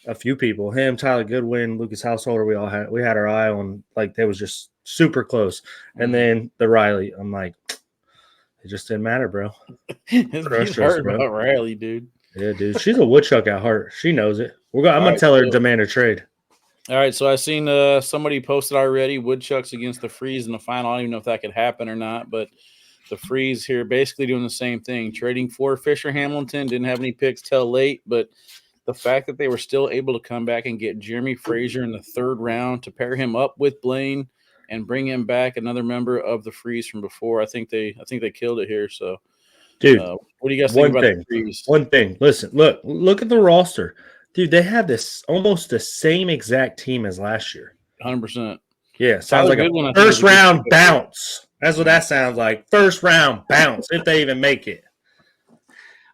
a few people, him, Tyler Goodwin, Lucas Householder. We had our eye on, like, they was just super close. And then the Riley, I'm like, it just didn't matter, bro. He's hurt about Riley, dude. Yeah, dude. She's a woodchuck at heart. She knows it. I'm gonna tell her to demand a trade. All right, so I seen somebody posted already Woodchucks against the Freeze in the final. I don't even know if that could happen or not, but the Freeze here basically doing the same thing, trading for Fisher Hamilton. Didn't have any picks till late, but the fact that they were still able to come back and get Jeremy Frazier in the third round to pair him up with Blaine and bring him back, another member of the Freeze from before, I think they killed it here. So, dude, what do you guys think about the Freeze? One thing. Listen, look at the roster. Dude, they have this almost the same exact team as last year. 100%. Yeah, sounds like a first round bounce. That's what that sounds like. First round bounce, if they even make it.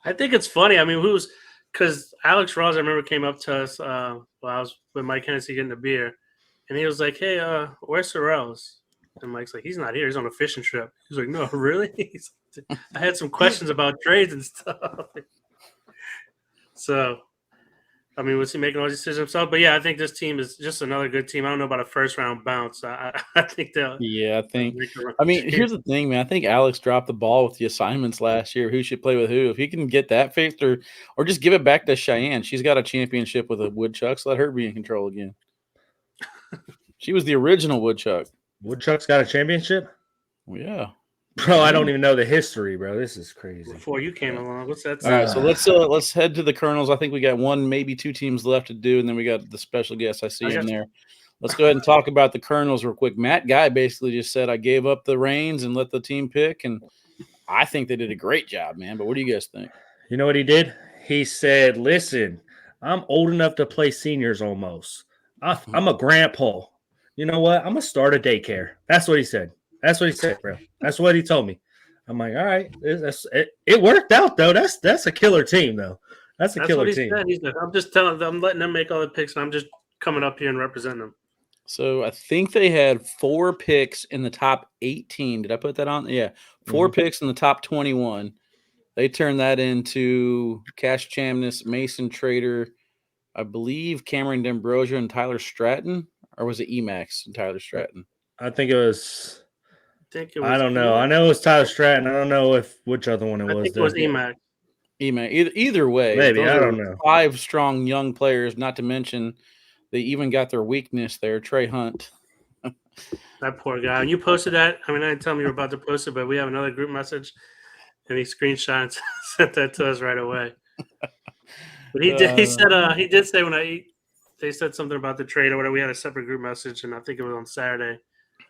I think it's funny. I mean, because Alex Ross, I remember, came up to us while I was with Mike Hennessy getting a beer, and he was like, "Hey, where's Sorrells?" And Mike's like, he's not here. He's on a fishing trip. He's like, no, really? I had some questions about trades and stuff. So, I mean, was he making all these decisions himself? But yeah, I think this team is just another good team. I don't know about a first round bounce. I think they'll. Yeah, I mean, here's the thing, man. I think Alex dropped the ball with the assignments last year. Who should play with who? If he can get that fixed, or just give it back to Cheyenne. She's got a championship with a woodchuck. So let her be in control again. She was the original woodchuck. Woodchuck's got a championship? Well, yeah. Bro, I don't even know the history, bro. This is crazy. Before you came along, what's that? All right, so let's head to the Colonels. I think we got one, maybe two teams left to do, and then we got the special guest I see in there. Let's go ahead and talk about the Colonels real quick. Matt Guy basically just said, I gave up the reins and let the team pick, and I think they did a great job, man. But what do you guys think? You know what he did? He said, listen, I'm old enough to play seniors almost. I'm a grandpa. You know what? I'm going to start a daycare. That's what he said. That's what he said, bro. That's what he told me. I'm like, all right. It worked out, though. That's a killer team, though. That's a killer team. Said. He's like, I'm just telling them, I'm letting them make all the picks, and I'm just coming up here and representing them. So I think they had 4 picks in the top 18. Did I put that on? Yeah, 4 picks in the top 21. They turned that into Cash Chamness, Mason Trader, I believe Cameron D'Ambrosio and Tyler Stratton, or was it Emax and Tyler Stratton? I think it was. I don't know. I know it was Tyler Stratton. I don't know which other one it was. I think it was Emax. Emax. Either way, maybe I don't know. 5 strong young players. Not to mention, they even got their weakness there, Trey Hunt. That poor guy. And you posted that. I mean, I didn't tell me you were about to post it, but we have another group message, and he screenshot and sent that to us right away. But he did. He said. He did say they said something about the trade or whatever. We had a separate group message, and I think it was on Saturday.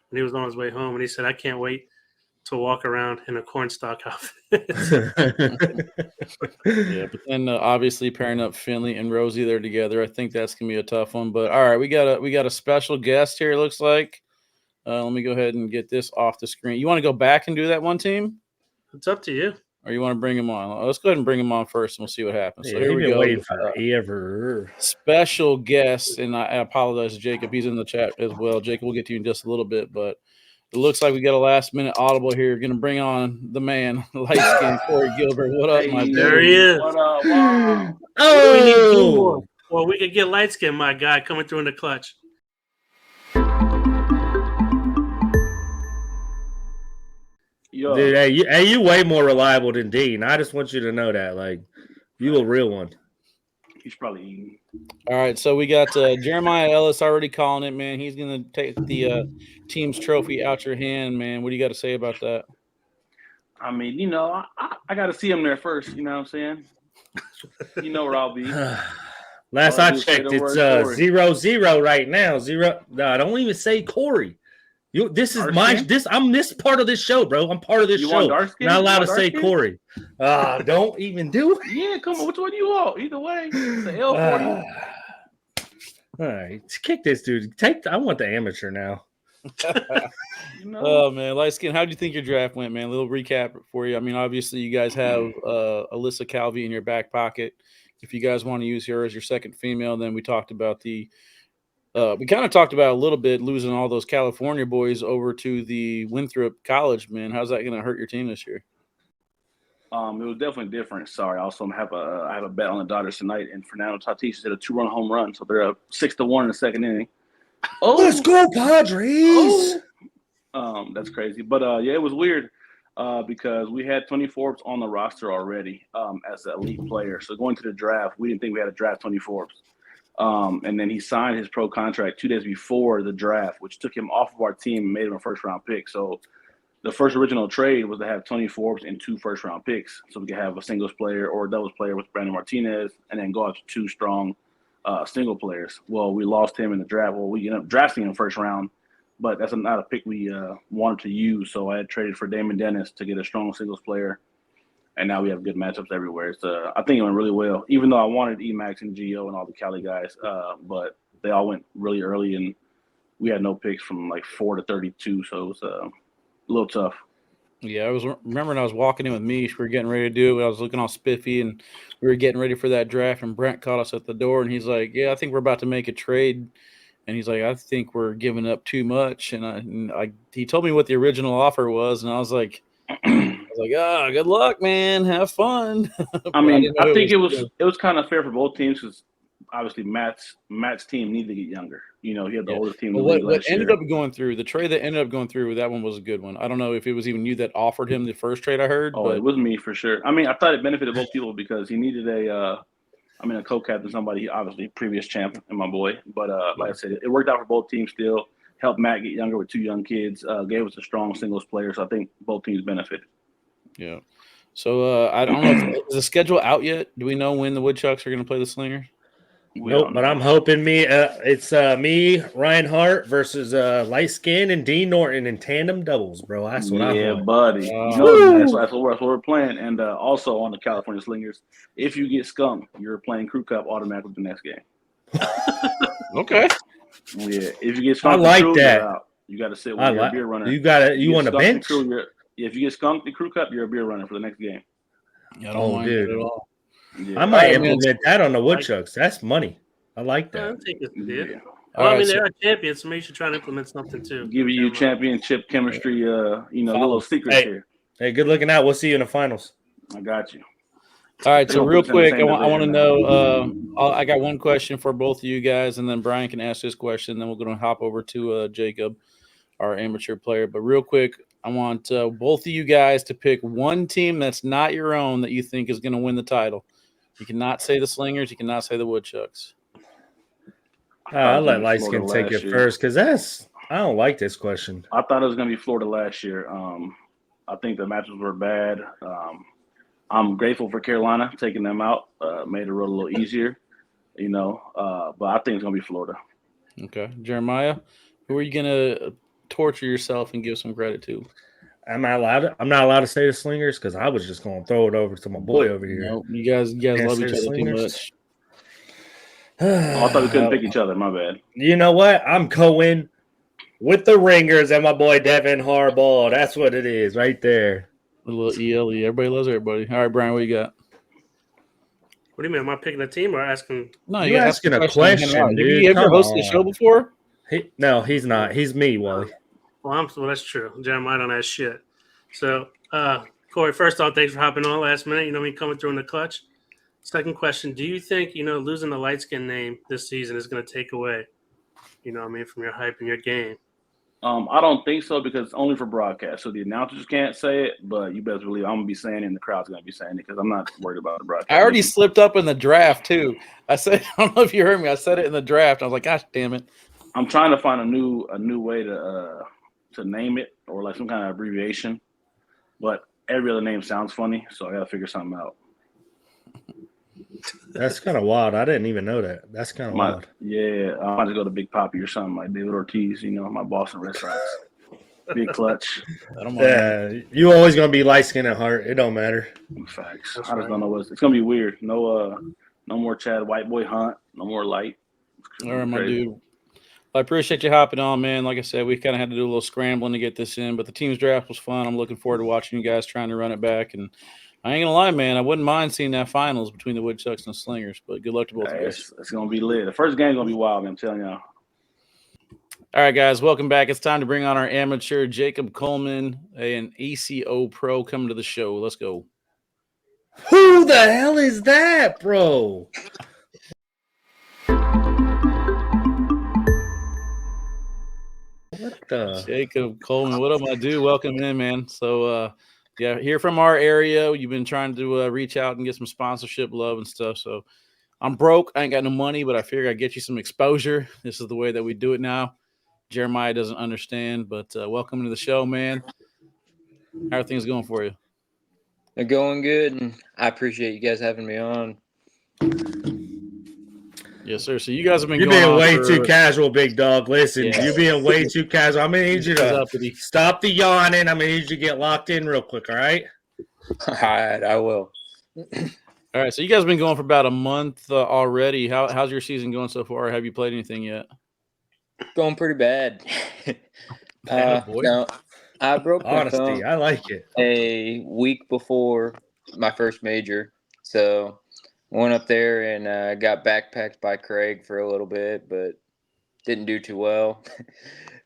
And he was on his way home, and he said, I can't wait to walk around in a cornstalk outfit. Yeah, but then obviously pairing up Finley and Rosie there together, I think that's going to be a tough one. But all right, we got a special guest here, it looks like. Let me go ahead and get this off the screen. You want to go back and do that one team? It's up to you. Or you want to bring him on? Let's go ahead and bring him on first, and we'll see what happens. So yeah, here we go. Waiting for special guest, and I apologize to Jacob. He's in the chat as well. Jacob, we'll get to you in just a little bit, but it looks like we got a last-minute audible here. Going to bring on the man, light-skinned Corey Gilbert. What up, my dude? There he is. What up? Wow. Oh! Well, we could get light-skinned, my guy, coming through in the clutch. Yo. Dude, hey, you way more reliable than Dean. I just want you to know that. Like, you a real one. He's probably eating. All right, so we got Jeremiah Ellis already calling it, man. He's going to take the team's trophy out your hand, man. What do you got to say about that? I mean, you know, I got to see him there first. You know what I'm saying? You know where I'll be. Last I checked, it's 0-0 right now. 0. No, don't even say Corey. This is I'm this part of this show, bro. I'm part of this show. Not allowed to say Corey. Don't even do it. Yeah, come on. Which one do you want? Either way, it's the L for you. All right, kick this dude. I want the amateur now. You know? Oh man, light skin. How do you think your draft went, man? A little recap for you. I mean, obviously you guys have Alyssa Calvi in your back pocket. If you guys want to use her as your second female, then we talked about we kind of talked about a little bit losing all those California boys over to the Winthrop College, man. How's that going to hurt your team this year? It was definitely different. Sorry, I also have a bet on the Dodgers tonight, and Fernando Tatis did a 2-run home run, so they're up 6-1 in the second inning. Oh, let's go Padres! That's crazy, but yeah, it was weird because we had Tony Forbes on the roster already as an elite player. So going to the draft, we didn't think we had to draft Tony Forbes. And then he signed his pro contract 2 days before the draft, which took him off of our team and made him a first-round pick. So the first original trade was to have Tony Forbes and 2 first-round picks so we could have a singles player or a doubles player with Brandon Martinez and then go out to 2 strong single players. Well, we lost him in the draft. Well, we ended up drafting him first round, but that's not a pick we wanted to use. So I had traded for Damon Dennis to get a strong singles player. And now we have good matchups everywhere. I think it went really well, even though I wanted Emax and Gio and all the Cali guys. But they all went really early, and we had no picks from like 4 to 32. So it was a little tough. Yeah, I was remembering I was walking in with Mish. We were getting ready to do it. I was looking all spiffy, and we were getting ready for that draft. And Brent caught us at the door, and he's like, "Yeah, I think we're about to make a trade." And he's like, I think we're giving up too much. And he told me what the original offer was, and I was like, oh, good luck, man. Have fun. I mean, I think it was kind of fair for both teams because obviously Matt's team needed to get younger. He had the oldest team in the league last year. What ended up going through, the trade that ended up going through, that one was a good one. I don't know if it was even you that offered him the first trade I heard. Oh, it was me for sure. I mean, I thought it benefited both people because he needed a co-captain, somebody, obviously previous champ and my boy. But like I said, it worked out for both teams still. Helped Matt get younger with two young kids. Gave us a strong singles player. So I think both teams benefited. Yeah. So I don't know. Is the schedule out yet? Do we know when the Woodchucks are going to play the Slingers? Nope, but I'm hoping it's me, Ryan Hart versus Light Skin and Dean Norton in tandem doubles, bro. That's what I want. Yeah, buddy. That's what we're playing. And also on the California Slingers, if you get skunked, you're playing Crew Cup automatically the next game. Okay. Yeah, if you get skunked, I like that. You got to sit with your beer runner. You want a bench? If you get skunked the Crew Cup, you're a beer runner for the next game. I don't mind it at all. Yeah. I might implement that on the Woodchucks. That's money. I like that. Well, I mean, they're champions, so maybe you should try to implement something too. Give you championship chemistry, little secrets here. Hey, good looking out. We'll see you in the finals. I got you. All right, so real quick, I want to know. I got one question for both of you guys, and then Brian can ask this question. Then we're going to hop over to Jacob, our amateur player. But real quick, I want both of you guys to pick one team that's not your own that you think is going to win the title. You cannot say the Slingers. You cannot say the Woodchucks. I'll let Lightskin take it first because I don't like this question. I thought it was going to be Florida last year. I think the matches were bad. I'm grateful for Carolina taking them out. Made the road a little easier, but I think it's going to be Florida. Okay. Jeremiah, who are you going to torture yourself and give some credit to? I'm not allowed to say the Slingers because I was just going to throw it over to my boy over here. Nope, you guys love each other too much. I thought we couldn't pick each other. My bad. You know what? I'm going with the Ringers and my boy Devin Harbaugh. That's what it is right there. A little ELE. Everybody loves everybody. All right, Brian, what you got? What do you mean? Am I picking a team or asking? No, you're asking a question, dude. Have you ever hosted a show before? No, he's not. He's me, Wally. Well, that's true. Jeremiah don't ask shit. So, Corey, first off, thanks for hopping on last minute. Me coming through in the clutch. Second question, do you think, losing the light skin name this season is going to take away, from your hype and your game? I don't think so because it's only for broadcast. So the announcers can't say it, but you best believe I'm going to be saying it and the crowd's going to be saying it because I'm not worried about the broadcast. I already slipped up in the draft, too. I said, I don't know if you heard me. I said it in the draft. I was like, gosh, damn it. I'm trying to find a new way to name it or like some kind of abbreviation, but every other name sounds funny, so I got to figure something out. That's kind of wild. I didn't even know that. That's kind of wild. Yeah, I might just go to Big Papi or something like David Ortiz, my Boston Red Sox. Big clutch. You always going to be light-skinned at heart. It don't matter. Facts. I just don't know it's going to be weird. No more Chad White Boy Hunt. No more light. All right, my dude. I appreciate you hopping on, man. Like I said, we kind of had to do a little scrambling to get this in, but the team's draft was fun. I'm looking forward to watching you guys trying to run it back. And I ain't going to lie, man, I wouldn't mind seeing that finals between the Woodchucks and the Slingers, but good luck to both of you guys. It's going to be lit. The first game's going to be wild, man, I'm telling y'all. All right, guys, welcome back. It's time to bring on our amateur, Jacob Coleman, an ACO pro coming to the show. Let's go. Who the hell is that, bro? Jacob Coleman, what up, my dude? Welcome in, man. So, here from our area. You've been trying to reach out and get some sponsorship love and stuff. So, I'm broke. I ain't got no money, but I figure I'd get you some exposure. This is the way that we do it now. Jeremiah doesn't understand, but welcome to the show, man. How are things going for you? They're going good, and I appreciate you guys having me on. Yes, sir. So you guys have been You're being way too casual, big dog. Listen, you're being way too casual. I'm going to need you to stop the yawning. I'm going to need you to get locked in real quick, all right? All right, I will. All right, so you guys have been going for about a month already. How's your season going so far? Have you played anything yet? Going pretty bad. Boy. No, I broke my thumb I like it. a week before my first major. So went up there and got backpacked by Craig for a little bit, but didn't do too well.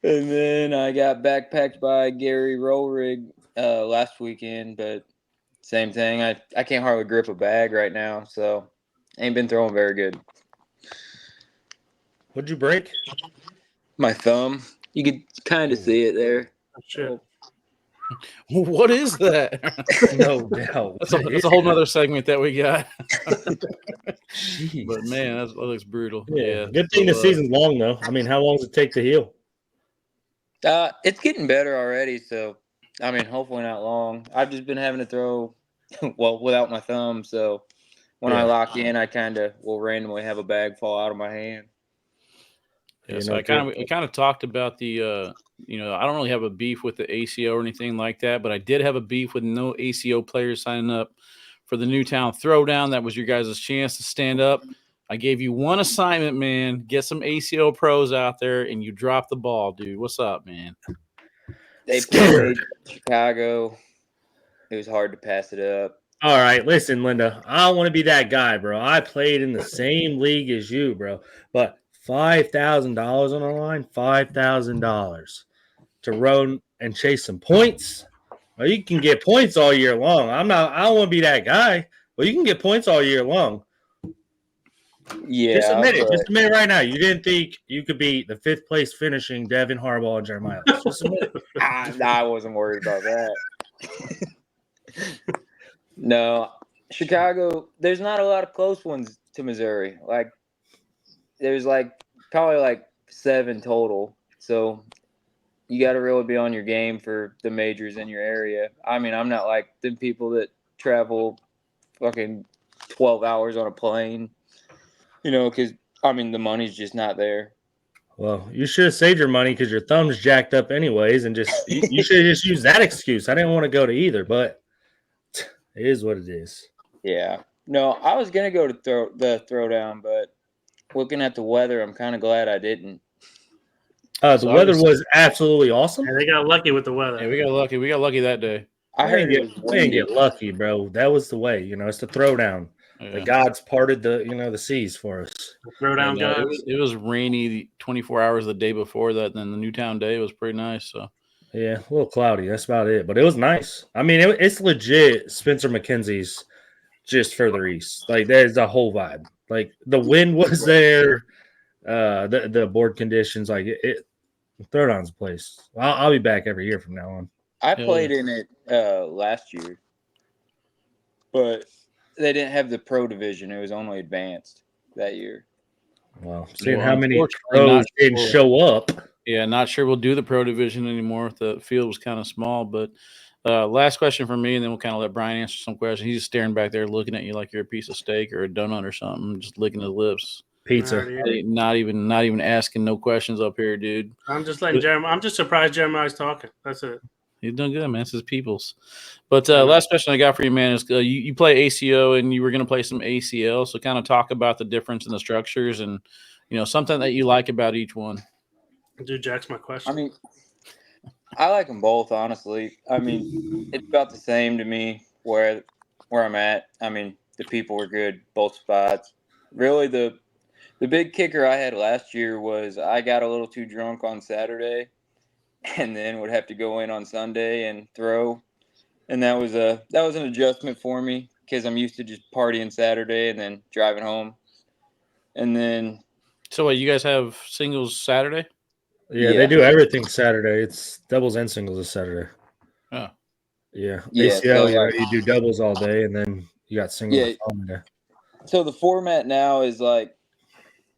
And then I got backpacked by Gary Rollrig last weekend, but same thing. I can't hardly grip a bag right now, so ain't been throwing very good. What'd you break? My thumb. You could kind of see it there. Oh, shit. What is that? No doubt. That's a whole nother segment that we got. Jeez. But man, that looks brutal. Yeah. Yeah. Good thing the season's long though. I mean, how long does it take to heal? It's getting better already, so I mean, hopefully not long. I've just been having to throw, well, without my thumb. So when I lock in, I kind of will randomly have a bag fall out of my hand. Yeah, so I kind of talked about the I don't really have a beef with the ACO or anything like that, but I did have a beef with no ACO players signing up for the Newtown Throwdown. That was your guys' chance to stand up. I gave you one assignment, man. Get some ACO pros out there, and you dropped the ball, dude. What's up, man? They played Chicago. It was hard to pass it up. All right, listen, Linda. I don't want to be that guy, bro. I played in the same league as you, bro. But $5,000 on the line, $5,000 to run and chase some points. Well, you can get points all year long. I don't want to be that guy, but you can get points all year long. Yeah, Just admit it. Just admit it right now. You didn't think you could beat the 5th place finishing Devin Harbaugh and Jeremiah. Just admit it. I wasn't worried about that. No, Chicago, there's not a lot of close ones to Missouri. Like, there's probably 7 total. So you got to really be on your game for the majors in your area. I mean, I'm not like the people that travel fucking 12 hours on a plane, because, I mean, the money's just not there. Well, you should have saved your money because your thumb's jacked up anyways, and you should have just used that excuse. I didn't want to go to either, but it is what it is. Yeah. No, I was gonna go to the throwdown, but looking at the weather, I'm kind of glad I didn't. The weather was absolutely awesome. And they got lucky with the weather. Yeah, we got lucky. We got lucky that day. I heard we it was didn't windy. get lucky, bro. That was the way. It's the throwdown. Yeah. The gods parted the seas for us. Throwdown guys. It was rainy 24 hours the day before that. Then the Newtown day was pretty nice. So Yeah, a little cloudy. That's about it. But it was nice. I mean, it's legit Spencer McKenzie's just further east. Like, there's a whole vibe. Like, the wind was there. The board conditions, like it Throwdown's a place. I'll be back every year from now on. I played in it last year, but they didn't have the pro division. It was only advanced that year. Well, seeing how many unfortunately, pros didn't show up. Yeah, not sure we'll do the pro division anymore. The field was kind of small. But last question for me, and then we'll kind of let Brian answer some questions. He's just staring back there looking at you like you're a piece of steak or a donut or something, just licking his lips. Pizza. Not even asking no questions up here, dude. I'm just letting Jeremiah. I'm just surprised Jeremiah's talking. That's it. He's done good, man. It's his peoples. But last question I got for you, man, is you play ACO and you were going to play some ACL. So kind of talk about the difference in the structures and, something that you like about each one. Dude, Jack's my question. I mean, I like them both, honestly. I mean, it's about the same to me where I'm at. I mean, the people were good, both spots. Really, the big kicker I had last year was I got a little too drunk on Saturday and then would have to go in on Sunday and throw. And that was an adjustment for me because I'm used to just partying Saturday and then driving home. And then So you guys have singles Saturday? Yeah, they do everything Saturday. It's doubles and singles this Saturday. Oh. Yeah. Yeah, ACL, so, you do doubles all day, and then you got singles on day. So the format now is like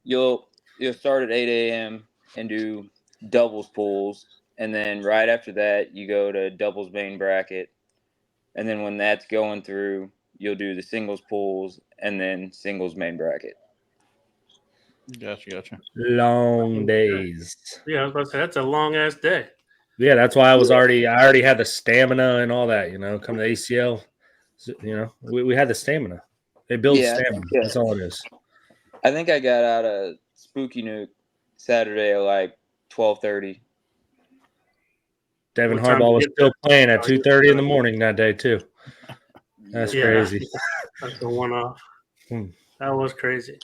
you'll start at 8 a.m. and do doubles pools, and then right after that you go to doubles main bracket, and then when that's going through, you'll do the singles pools and then singles main bracket. Gotcha. Long days. Yeah, I was about to say that's a long ass day. Yeah, that's why I already had the stamina and all that, come to ACL. We had the stamina. They build stamina. Yeah. That's all it is. I think I got out of Spooky Nuke Saturday at like 12:30. Devin What time Harbaugh was did you still get playing at 2:30 in the morning that day too. That's crazy. That's the one off. That was crazy.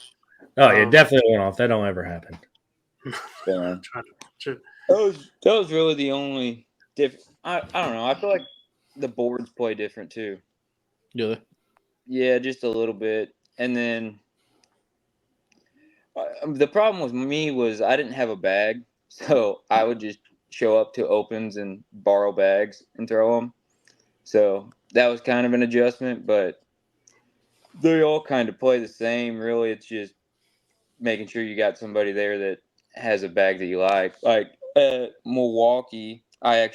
Oh, yeah, definitely went off. That don't ever happen. So, Trying that was really the only different. I don't know. I feel like the boards play different too. Yeah. Yeah, just a little bit. And then the problem with me was I didn't have a bag, so I would just show up to opens and borrow bags and throw them. So that was kind of an adjustment, but they all kind of play the same. Really, it's just making sure you got somebody there that has a bag that you like. Like at Milwaukee, I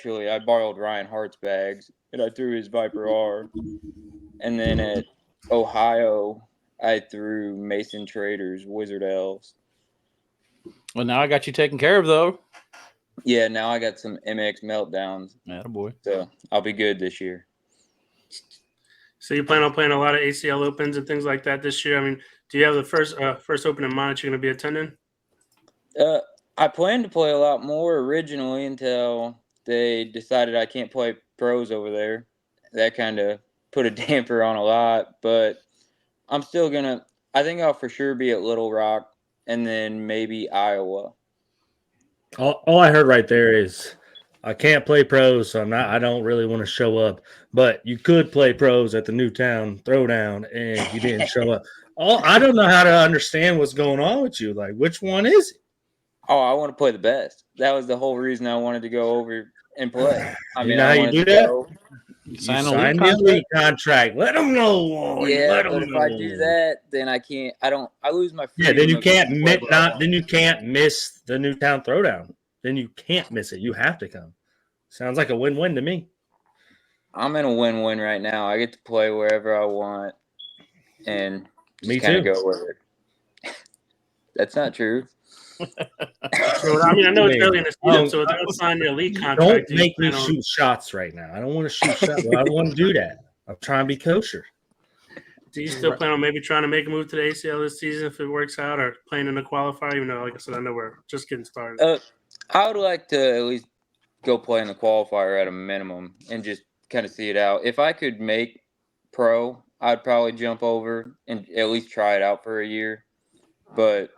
borrowed Ryan Hart's bags and I threw his Viper R. And then at Ohio, I threw Mason Trader's Wizard Elves. Well, now I got you taken care of, though. Yeah, now I got some MX meltdowns. Attaboy. So I'll be good this year. So you plan on playing a lot of ACL Opens and things like that this year? I mean, do you have the first Open in mind that you're going to be attending? I planned to play a lot more originally until they decided I can't play pros over there. That kind of put a damper on a lot, but I'm still going to – I think I'll for sure be at Little Rock and then maybe Iowa. All I heard right there is I can't play pros, so I don't really want to show up. But you could play pros at the Newtown Throwdown, and you didn't show up. I don't know how to understand what's going on with you. Like, which one is it? Oh, I want to play the best. That was the whole reason I wanted to go over and play. I You mean, know how I you wanted do to that? go. You Sign sign a the league elite contract. Let them know. Yeah, Let but them if I do know. that, then I can't. I lose my Yeah, freedom. then you of can't getting to play what I want. then you can't miss the Newtown Throwdown. Then you can't miss it. You have to come. Sounds like a win-win to me. I'm in a win-win right now. I get to play wherever I want and Me just kind of too. go with it. That's not true. So, I mean, I know it's early in the season, so they'll sign the elite Don't contract. make me shoot shots right now. I don't want to shoot shots. I don't want to do that. I'm trying to be kosher. Do you still plan on maybe trying to make a move to the ACL this season if it works out, or playing in the qualifier? Even though, like I said, I know we're just getting started. I would like to at least go play in the qualifier at a minimum and just kind of see it out. If I could make pro, I'd probably jump over and at least try it out for a year. But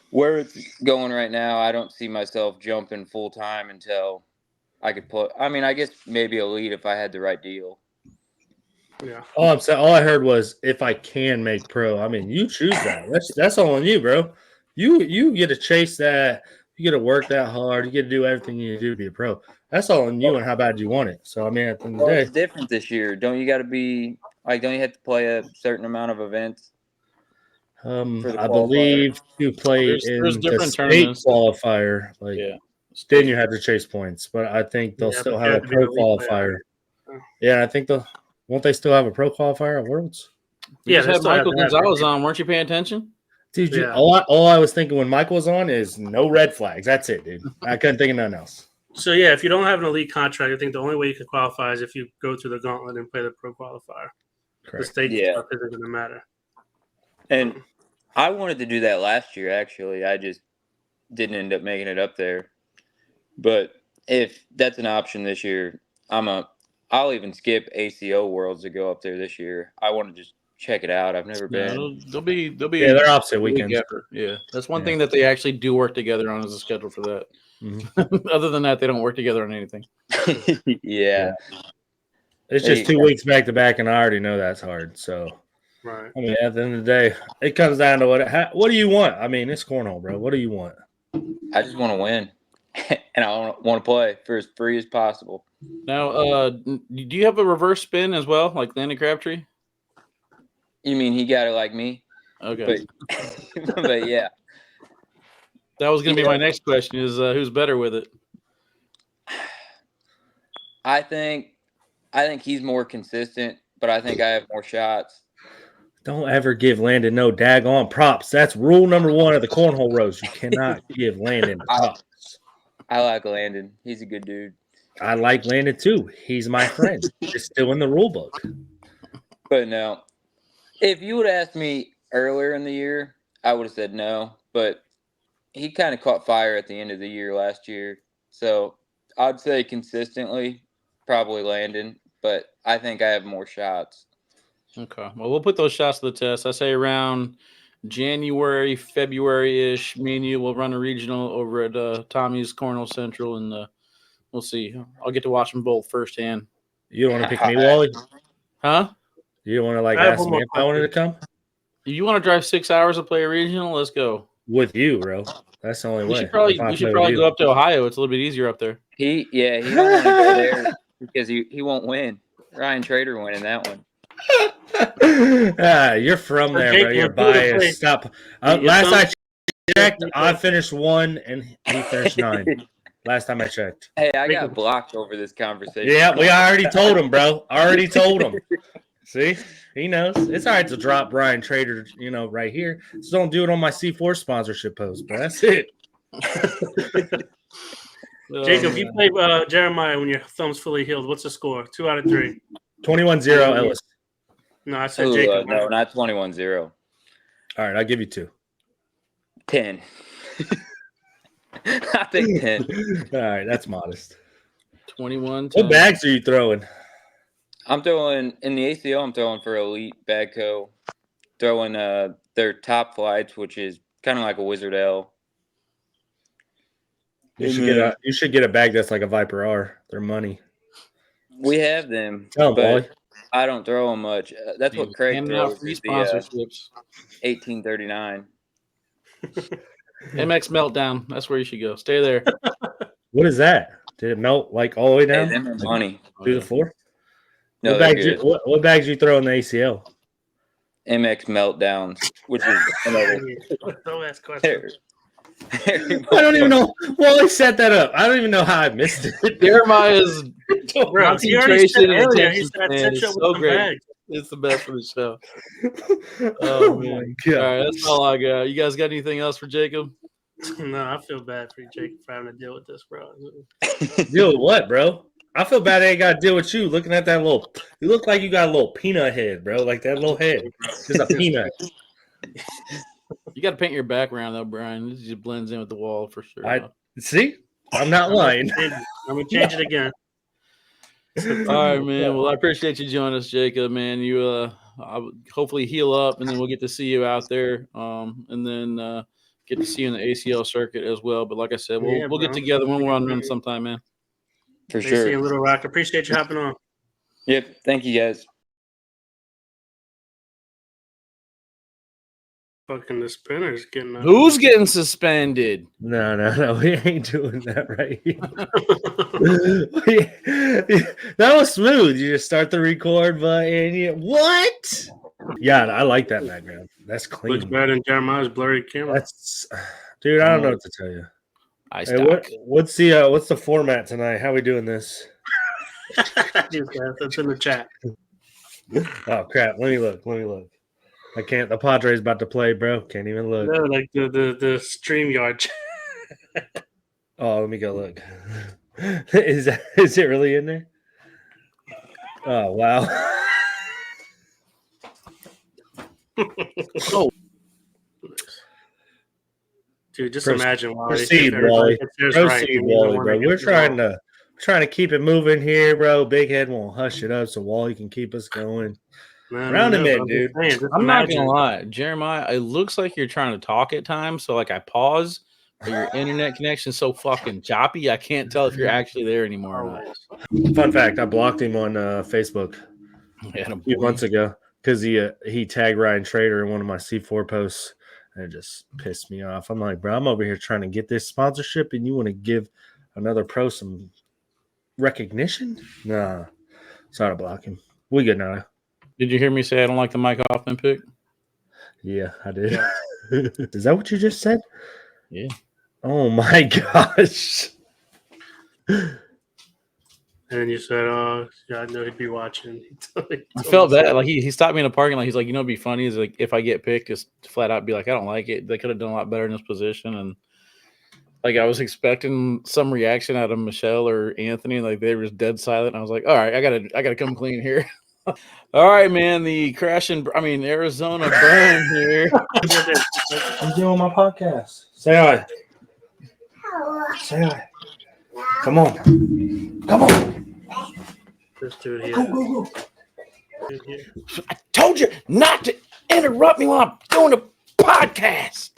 where it's going right now, I don't see myself jumping full time until I could play. I mean, I guess maybe elite if I had the right deal. Yeah. All I heard was if I can make pro. I mean, you choose that. That's all on you, bro. You get to chase that. You get to work that hard. You get to do everything you need to do to be a pro. That's all on you and how bad you want it. So I mean, at the end of the Well, day, it's different this year. Don't you got to be like? Don't you have to play a certain amount of events? For the I qualifier? believe you play There's in the different state tournaments. qualifier. Like, Yeah. then you have to chase points. But I think they'll Yeah, still but you have a have to be an pro elite qualifier. player. Yeah, I think won't they still have a pro qualifier at Worlds? You Yeah, just they had still have Michael to have Gonzalez it. on. Weren't you paying attention? Dude, Yeah. all I was thinking when Michael was on is no red flags. That's it, dude. I couldn't think of nothing else. So yeah, if you don't have an elite contract, I think the only way you can qualify is if you go through the gauntlet and play the pro qualifier. The Correct. state Yeah. stuff isn't going to matter. And I wanted to do that last year. Actually, I just didn't end up making it up there. But if that's an option this year, I'll even skip ACO Worlds to go up there this year. I want to just check it out. I've never been. No, they'll be Yeah, they're opposite a week weekends. after. Yeah, that's one Yeah. thing that they actually do work together on is a schedule for that. Mhm. Other than that, they don't work together on anything. Yeah. It's just 2 weeks back to back, and I already know that's hard. So, Right. I mean, at the end of the day, it comes down to what do you want? I mean, it's cornhole, bro. What do you want? I just want to win, and I want to play for as free as possible. Now, do you have a reverse spin as well, like Landon Crabtree? You mean he got it like me? Okay, But yeah, that was going to be my next question: is who's better with it? I think he's more consistent, but I think I have more shots. Don't ever give Landon no daggone props. That's rule number 1 of the cornhole roast. You cannot give Landon props. I like Landon. He's a good dude. I like Landon too. He's my friend. It's still in the rule book. But no, if you would have asked me earlier in the year, I would have said no. But he kind of caught fire at the end of the year last year. So I'd say consistently, probably Landon. But I think I have more shots. Okay, well, we'll put those shots to the test. I say around January, February-ish, me and you will run a regional over at Tommy's Cornhole Central, and we'll see. I'll get to watch them both firsthand. You don't want to pick me, Wally? Huh? You don't want to I have ask one me more if I wanted to come You want to drive 6 hours to play a regional? Let's go. with you, bro? That's the only We way. should probably go up to Ohio. It's a little bit easier up there. He don't want to go there because he won't win. Ryan Trader winning that one. You're from there, bro. Jacob, You're biased. Stop. Last I checked, I finished 1 and he finished 9. Last time I checked. Hey, I got blocked over this conversation. Yeah, we already told him, bro. Already told him. See, he knows. It's all right to drop Ryan Trader, right here. Just don't do it on my C4 sponsorship post, bro. That's it. Jacob, you play Jeremiah when your thumb's fully healed. What's the score? 2 out of 3. 21-0 Ellis. No, I said Jacob. No, not 21-0. All right, I'll give you 2. 10. I think 10. All right, that's modest. 21. What bags are you throwing? I'm throwing in the ACL. I'm throwing for Elite Bagco. Throwing their top flights, which is kind of like a Wizard L. You should get a bag that's like a Viper R. They're money. We have them, Tell 'em, but Wally. I don't throw them much. That's what Craig throws. Free Is the sponsorships. 1839. MX Meltdown. That's where you should go. Stay there. What is that? Did it melt like all the way Hey, down? them are money. To the floor? No, what they're bags good. what bags you throw in the ACL? MX Meltdowns, which is another. Don't ask questions. I don't even know. Wally set that up. I don't even know how I missed it. Jeremiah's Bro, he already said concentration and earlier. He attention said span set is you up so with some great. bags. It's the best for the show. Oh man. my All god! right, that's all I got. You guys got anything else for Jacob? No, I feel bad for you, Jacob, for having to deal with this, bro. Deal with what, bro? I feel bad I ain't got to deal with you. Looking at that little, you look like you got a little peanut head, bro. Like that little head, just a peanut. You got to paint your background though, Brian. This just blends in with the wall for sure. See, I'm not lying. I'm gonna change it again. All right, man. Well, I appreciate you joining us, Jacob. Man, you I would hopefully heal up, and then we'll get to see you out there, and then get to see you in the ACL circuit as well. But like I said, we'll get together when we're on run sometime, man. For See sure. you, Little Rock. Appreciate you hopping on. Yep. Thank you, guys. Fucking the spinner's getting up. Who's getting suspended? No, we ain't doing that right here. That was smooth. You just start the record button. What? Yeah, I like that background. That's clean. Looks better than Jeremiah's blurry camera. That's, dude. I don't know what to tell you. Hey, what's the format tonight? How we doing this? That's in the chat. Oh crap! Let me look. I can't. The Padres about to play, bro. Can't even look. No, like the StreamYard chat. Oh, let me go look. Is it really in there? Oh wow. Oh, dude, just imagine Wally. Proceed, Wally. Proceed, Wally, bro. We're trying to keep it moving here, bro. Big Head won't hush it up so Wally can keep us going. Round him in, dude. I'm not gonna lie, Jeremiah. It looks like you're trying to talk at times, so like I pause. But your internet connection's so fucking choppy, I can't tell if you're actually there anymore or not. Fun fact: I blocked him on Facebook a few months ago because he tagged Ryan Trader in one of my C4 posts, and it just pissed me off. I'm like, bro, I'm over here trying to get this sponsorship, and you want to give another pro some recognition? Nah, sorry to block him. We good now. Did you hear me say I don't like the Mike Hoffman pick? Yeah, I did. Yeah. Is that what you just said? Yeah. Oh my gosh. And then you said, "Oh, yeah, I know he'd be watching." I felt bad. Like he stopped me in the parking lot. He's like, "You know, it'd be funny is like if I get picked, just flat out be like, I don't like it. They could have done a lot better in this position." And like I was expecting some reaction out of Michelle or Anthony. Like they were just dead silent. I was like, "All right, I gotta come clean here." All right, man. The Arizona burn here. I'm doing my podcast. Say hi. Say hi. Come on. This dude here. I told you not to interrupt me while I'm doing a podcast.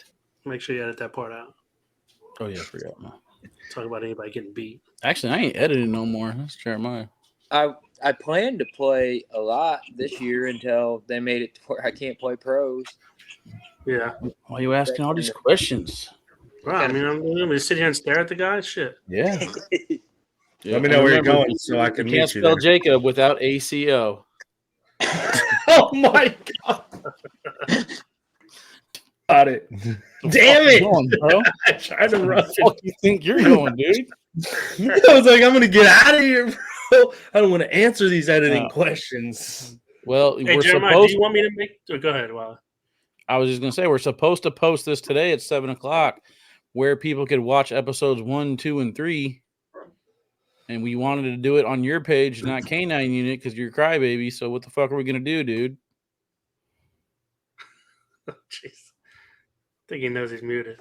Make sure you edit that part out. Oh yeah, I forgot. Talk about anybody getting beat. Actually, I ain't editing no more. That's Jeremiah. I plan to play a lot this year until they made it to where I can't play pros. Yeah. Why are you asking all these questions? Well, I mean, I'm going to sit here and stare at the guy. Shit. Yeah. Let me know where you're going so I can You meet can't you spell there. Jacob without ACO. Oh my god! Got it. Damn it! Bro. I tried to rush Where the fuck you think you're going, dude? it. I was like, I'm gonna get out of here, bro. I don't want to answer these editing No. questions. Well, Hey, we're Jeremiah, supposed. do you want me to make? Go ahead, Wally. I was just gonna say we're supposed to post this today at 7:00, where people could watch episodes 1, 2, and 3. And we wanted to do it on your page, not K9 Unit, because you're a crybaby. So what the fuck are we gonna do, dude? Jeez. I think he knows he's muted.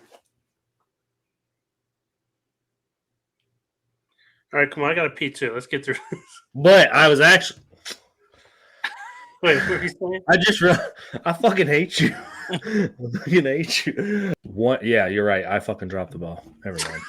All right, come on. I got to pee too. Let's get through this. But I was actually. Wait, what are you saying? I fucking hate you. I fucking hate you. Yeah, you're right. I fucking dropped the ball. Never mind.